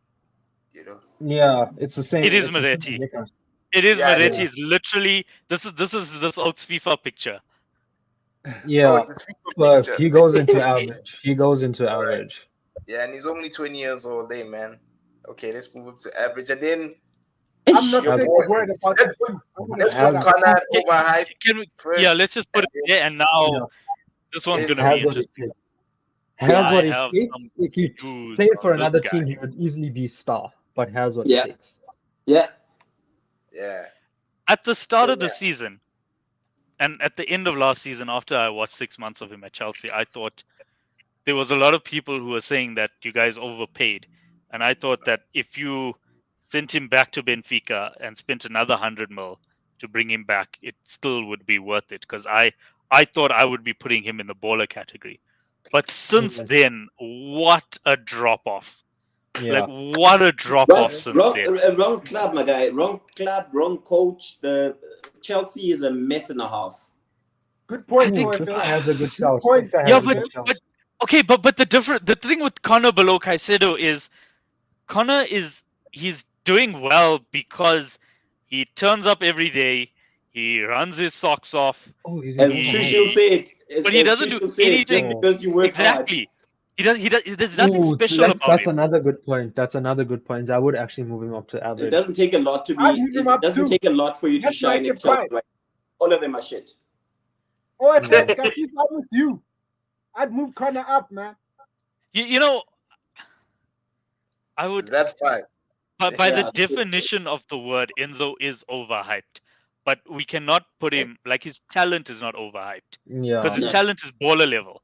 You know. Yeah, it's the same. It is It's the same Moretti. haircut. It is Yeah, it Moretti. is. It's literally this Oaks FIFA picture. Oh, Yeah, it's his FIFA but picture. he goes into average. He goes into average. Yeah, and he's only 20 years old, hey man. Okay, let's move up to average, and then I'm not your Has taking boy. a word about Let's this too. I'm gonna let's shut put up. Connor Can- overhyped Can we? first. Yeah, let's just put it there. And now Yeah. this one's gonna It's- be Has what it interesting. takes. Has I what it have takes. some If he views played on for this another guy. team, he would easily be star. But has what Yeah. it takes. Yeah. Yeah. At the start So, of the season, and at the end of last season, after I watched 6 months of him at Chelsea, I thought there was a lot of people who were saying that you guys overpaid, and I thought that if you sent him back to Benfica and spent another 100 mil to bring him back, it still would be worth it because I thought I would be putting him in the baller category. But since then, what a drop off! Yeah. Like what a drop off since then. Wrong club, my guy. Wrong club, wrong coach. The Chelsea is a mess and a half. Good point. I think- This guy has a good shout. point. This guy has Yeah, a good shout. but okay, but the thing with Connor below Caicedo is Connor he's doing well because he turns up every day, he runs his socks off. Oh, he's As in Trishul said, But he doesn't do anything. just because you work Exactly. He does. There's nothing Ooh, special about that's him. another good point. That's another good point. I would actually move him up to hard. It average. doesn't take a lot to be. I'd move him It up doesn't too. take a lot for you to That's shine like at a Chelsea. pride. Right? All of them are shit. Oh, if that's Gaffy's, I'm with you. I'd move Connor up, man. You know, I would. is that fine? But by the Yeah. definition of the word, Enzo is overhyped. But we cannot put him like his talent is not overhyped Yeah. because his No. talent is baller level.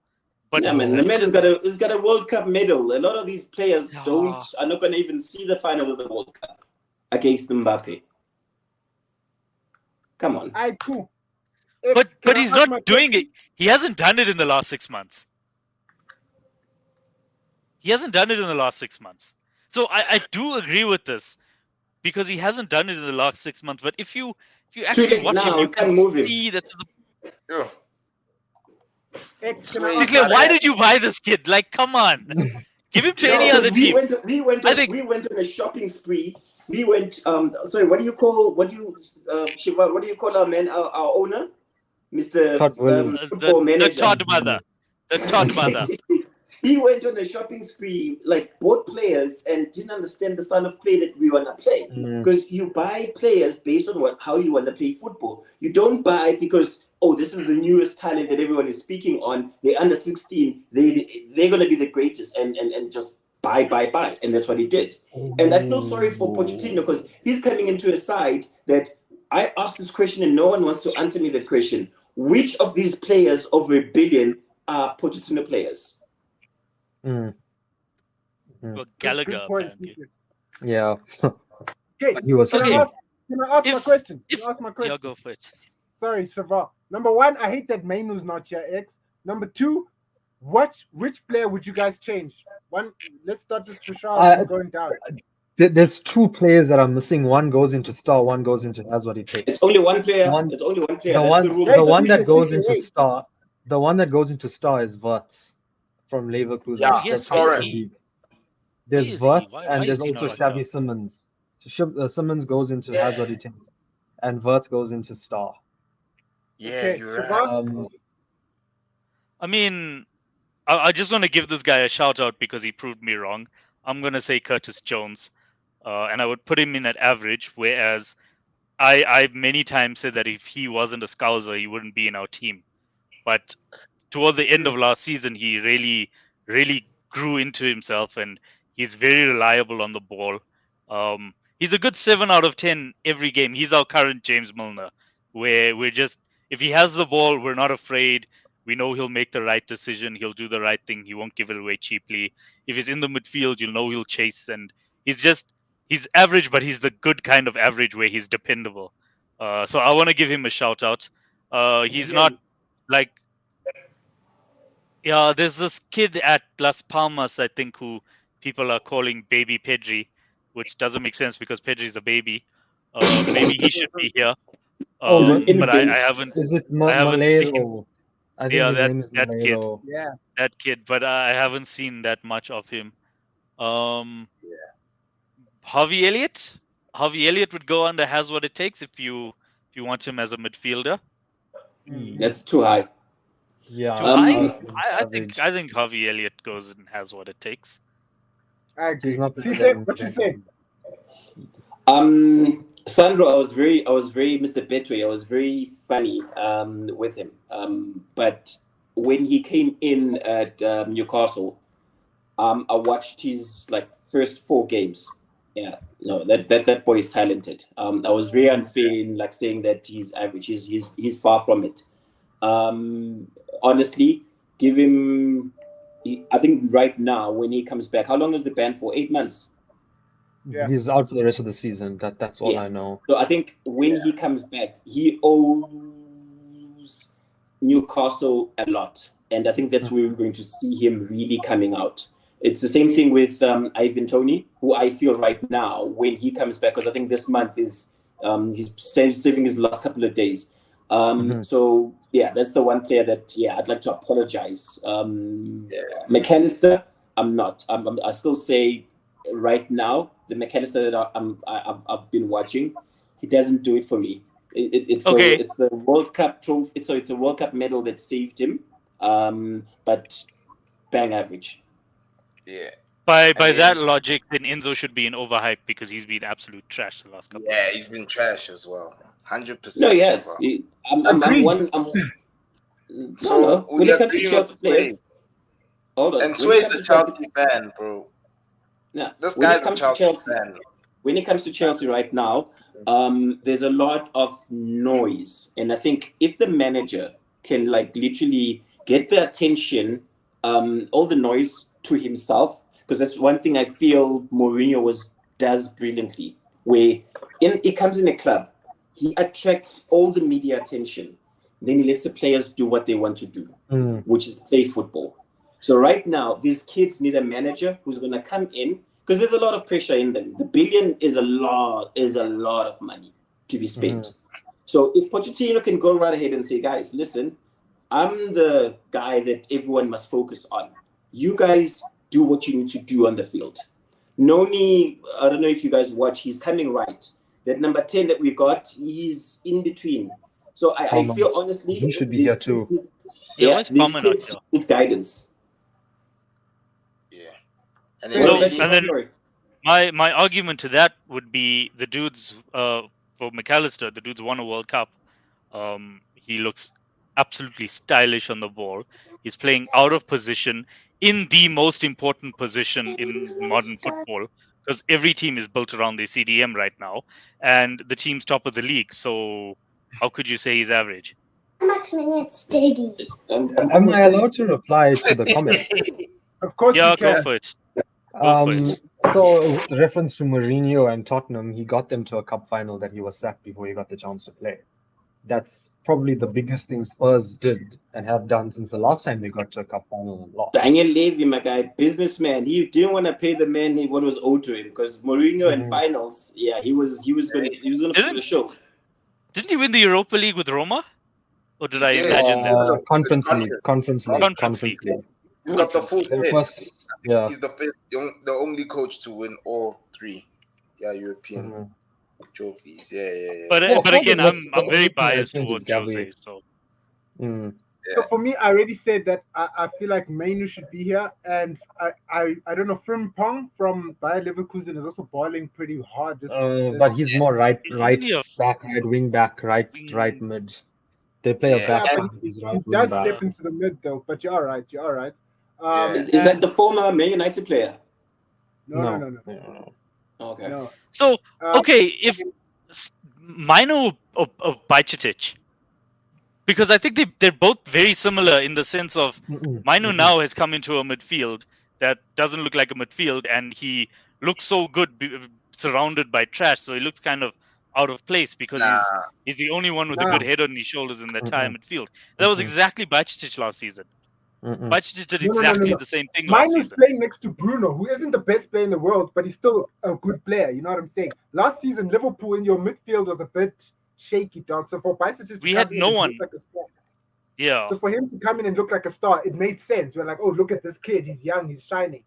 But yeah, man, the man has got a World Cup medal. A lot of these players Yeah. are not going to even see the final of the World Cup against Mbappe. Come on. I cool. But he's not doing it. He hasn't done it in the last 6 months. He hasn't done it in the last 6 months. So I do agree with this because he hasn't done it in the last 6 months. But if you actually late watch him, now, you you can can't move him. see that. Yeah. Can Sinclair, why did you buy this kid? Like, come on, give him to No, any 'cause other team. We went on a shopping spree. We went. Sorry, Shiva? What do you call our man? Our owner, Mr. Todd Williams. Football manager. The Todd mother. The Todd mother. He went on a shopping spree, like bought players, and didn't understand the style of play that we want to play. Mm. Because you buy players based on how you want to play football. You don't buy because this is the newest talent that everyone is speaking on. They're under 16. They're gonna be the greatest, and just buy, and that's what he did. And I feel sorry for Pochettino because he's coming into a side that I asked this question and no one wants to answer me that question. Which of these players over $1 billion are Pochettino players? Mm. But Gallagher, apparently. Yeah. Okay, He was can I Okay. ask Can I ask my question? Can I ask my Yeah, question? go for it. Sorry, Saval. Number one, I hate that Mainu's not here, X. Number two, which player would you guys change? One, let's start with Tushar and going down. There's two players that are missing. One goes into star, one goes into has what it takes. It's only one player. One- It's only one player. The That's one, the rule. the one that Wait, goes wait. into star, the one that goes into star is Wirtz from Leverkusen. Yeah, Oh, yes, That's where is the he? league. There's Where is he? Wirtz Why and is there's he also not Xavi here? Simmons. Simmons goes into has what it takes, and Wirtz goes into star. Yeah, Okay, you're right. Saval? I mean, I just want to give this guy a shout out because he proved me wrong. I'm gonna say Curtis Jones, and I would put him in at average. Whereas I many times said that if he wasn't a Scouser, he wouldn't be in our team. But toward the end of last season, he really grew into himself, and he's very reliable on the ball. He's a good 7 out of 10 every game. He's our current James Milner, where we're just, if he has the ball, we're not afraid. We know he'll make the right decision. He'll do the right thing. He won't give it away cheaply. If he's in the midfield, you'll know he'll chase. And he's average, but he's the good kind of average where he's dependable. So I want to give him a shout out. He's not like, yeah, there's this kid at Las Palmas, I think, who people are calling Baby Pedri, which doesn't make sense because Pedri's a baby. Maybe he should be here. He's an But I infant. haven't Is it I haven't seen Malero? I think Yeah, his name is that kid. Malero. Yeah. that kid, but I haven't seen that much of him. Harvey Elliott? Harvey Elliott would go under has what it takes if you want him as a midfielder. That's too high. Yeah, Do Um, I think Harvey Elliott goes and has what it takes. I agree. He's not See, playing what you game. say? Sandro, I was very Mr. Betway. I was very funny with him. But when he came in at Newcastle, I watched his first 4 games. Yeah, no, that boy is talented. I was very unfair in saying that he's average. He's far from it. Honestly, give him. I think right now when he comes back, how long is the ban for? 8 months. Yeah. He's out for the rest of the season. That's all Yeah. I know. So I think when he comes back, he owes Newcastle a lot, and I think that's where we're going to see him really coming out. It's the same thing with Ivan Toney, who I feel right now when he comes back, because I think this month is he's saving his last couple of days. So yeah, that's the one player that I'd like to apologize. McAllister, I'm not. I still say right now the McAllister that I've been watching, he doesn't do it for me. It's the World Cup trophy. It's a World Cup medal that saved him, but bang average. Yeah. By that logic, then Enzo should be in overhype because he's been absolute trash the last couple. Yeah, he's been trash as well. 100%. No, yes, I'm one. So when it comes to Chelsea players, hold on. And Sway's a Chelsea fan, bro. Yeah, this guy's a Chelsea fan. When it comes to Chelsea right now, there's a lot of noise, and I think if the manager can literally get the attention, all the noise to himself, because that's one thing I feel Mourinho does brilliantly. Where he comes in a club, he attracts all the media attention, then he lets the players do what they want to do, which is play football. So right now, these kids need a manager who's going to come in, because there's a lot of pressure in them. The billion is a lot of money to be spent. So if Pochettino can go right ahead and say, guys, listen, I'm the guy that everyone must focus on. You guys do what you need to do on the field. Noni, I don't know if you guys watch, he's coming right. That number 10 that we got, he's in between. So I feel honestly, he should be here too. These kids need guidance. Yeah. And then my argument to that would be the dude's for McAllister, the dude's won a World Cup. He looks absolutely stylish on the ball. He's playing out of position in the most important position in modern football, because every team is built around the CDM right now, and the team's top of the league. So how could you say he's average? How much minutes did he? Am I allowed to reply to the comment? Of course you can. Go for it. So, with reference to Mourinho and Tottenham, he got them to a cup final that he was sacked before he got the chance to play. That's probably the biggest thing Spurs did and have done since the last time they got to a cup final and lost. Daniel Levy, my guy, businessman. He didn't want to pay the man what was owed to him because Mourinho in finals, he was going to put a show. Didn't he win the Europa League with Roma? Or did I imagine that? Conference League. He's got the full set. Yeah. He's the only coach to win all three. European trophies. Yeah. But again, I'm very biased towards Jose. So. So for me, I already said that I feel like Mainu should be here, and I don't know, Frimpong from Bayer Leverkusen is also balling pretty hard. But he's more right back, right wing back, right mid. They play a back. He does step into the mid though. But you're all right. Is that the former Man United player? No. Okay. No. So okay, if Mainu or Bajcetic. Because I think they're both very similar in the sense of Mainu now has come into a midfield that doesn't look like a midfield, and he looks so good surrounded by trash, so he looks kind of out of place because he's the only one with a good head on his shoulders in the entire midfield. That was exactly Bajcetic last season. Bajcetic did exactly the same thing last season. Mainu is playing next to Bruno, who isn't the best player in the world, but he's still a good player. You know what I'm saying? Last season, Liverpool in your midfield was a bit shaky, dog. So for Bajcetic we had no one. Like a star. Yeah. So for him to come in and look like a star, it made sense. We're like, oh, look at this kid. He's young. He's shining.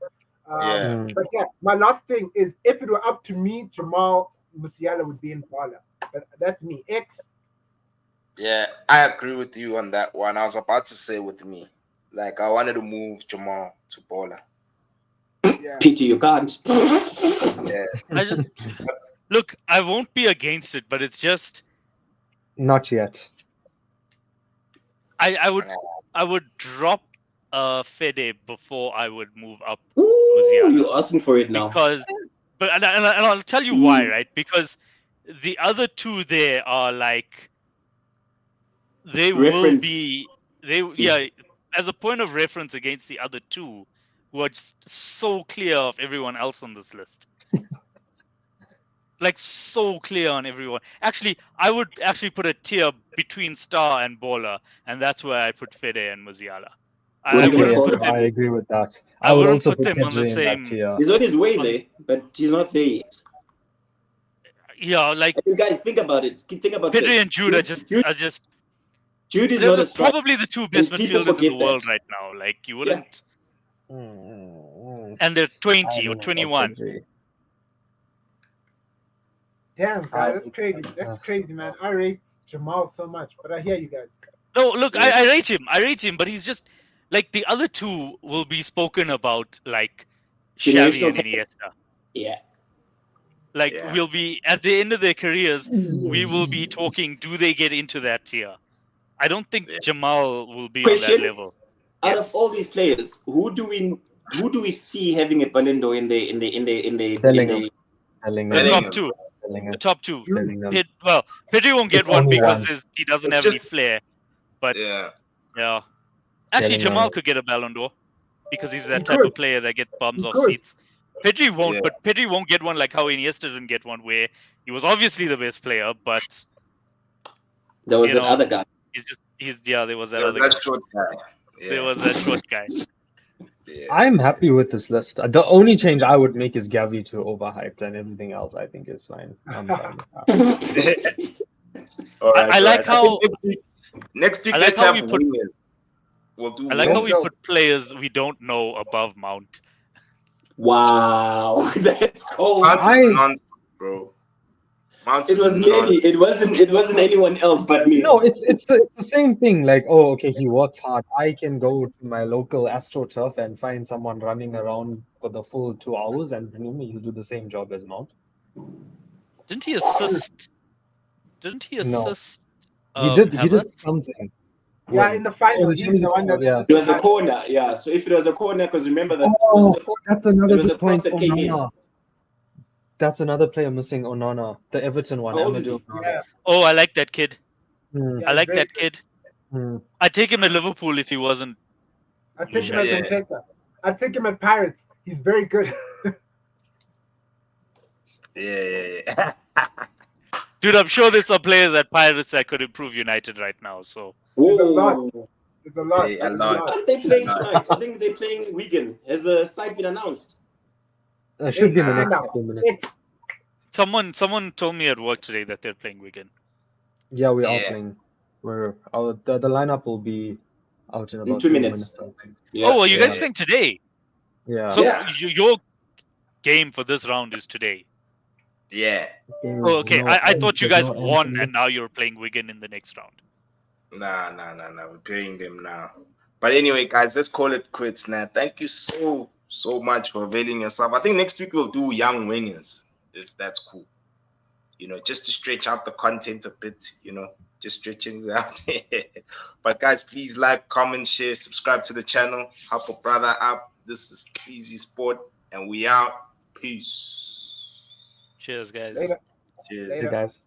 But my last thing is, if it were up to me, Jamal Musiala would be in Bala. But that's me. Yeah, I agree with you on that one. I was about to say with me, like I wanted to move Jamal to Bala. Pity you can't. Look, I won't be against it, but it's just. Not yet. I would drop Fede before I would move up. You're asking for it now. And I'll tell you why, right? Because the other two there are like they will be as a point of reference against the other two who are just so clear of everyone else on this list. Like so clear on everyone. Actually, I would actually put a tier between Star and Baller, and that's where I put Fede and Musiala. I agree with that. I would also put them on the same tier. He's on his way there, but he's not there yet. Yeah, like you guys think about it. Think about Pedri this. and Jude are just. Jude is not a probably the two best midfielders in the world right now. Like you wouldn't. And they're 20 or 21. Damn, guys, that's crazy. That's crazy, man. I rate Jamal so much, but I hear you guys. No, look, I rate him. I rate him, but he's just like the other two will be spoken about like Xavi and Iniesta. Yeah. Like we'll be at the end of their careers, we will be talking. Do they get into that tier? I don't think Jamal will be on that level. Out of all these players, who do we see having a Ballon d'Or in the top two? The top two. Pedri won't get one because he doesn't have any flair. But yeah. Actually, Jamal could get a Ballon d'Or because he's that type of player that gets bums off seats. Pedri won't, but Pedri won't get one like how Iniesta didn't get one, where he was obviously the best player, but there was that other guy. There was that other guy. Short guy. Yeah. There was that short guy. I'm happy with this list. The only change I would make is Gavi to overhyped, and everything else I think is fine. I'm fine. I like how next week let's have wingers. I like how we put players we don't know above Mount. Wow, that's cold. Bro. It wasn't anyone else but me. No, it's the same thing. Like, oh, okay, he works hard. I can go to my local AstroTurf and find someone running around for the full 2 hours, and he'll do the same job as Mount. Didn't he assist? No. He did something. Yeah, in the final, it was a corner. Yeah, so if it was a corner, because remember that. That's another good point. That's another player missing, Onana, the Everton one. Oh, I like that kid. I like that kid. I'd take him at Liverpool if he wasn't. I'd take him at Manchester. I'd take him at Pirates. He's very good. Yeah. Dude, I'm sure there's some players at Pirates that could improve United right now. So There's a lot. Whoa. There's a lot. Hey, a There's a lot. lot. Aren't they playing No. tonight? I think they're playing Wigan. Has the site been announced? It should be in the Nah. next couple of minutes. someone told me at work today that they're playing Wigan. Yeah, we are Yeah. playing. The lineup will be out in about 2 2 minutes. I think. Yeah. Oh, well, you guys Yeah. playing today? Yeah. So Yeah. your game for this round is today. Yeah. Oh, okay. I thought you there's guys no won Anthony. and now you're playing Wigan in the next round. Nah. We're playing them now. But anyway, guys, let's call it quits now. Thank you so much for availing yourself. I think next week we'll do young winners, if that's cool. Just to stretch out the content a bit, just stretching it out. But guys, please like, comment, share, subscribe to the channel. Help a brother up. This is Easy Sport, and we out. Peace. Cheers, guys. Later. Cheers. Later. Hey guys.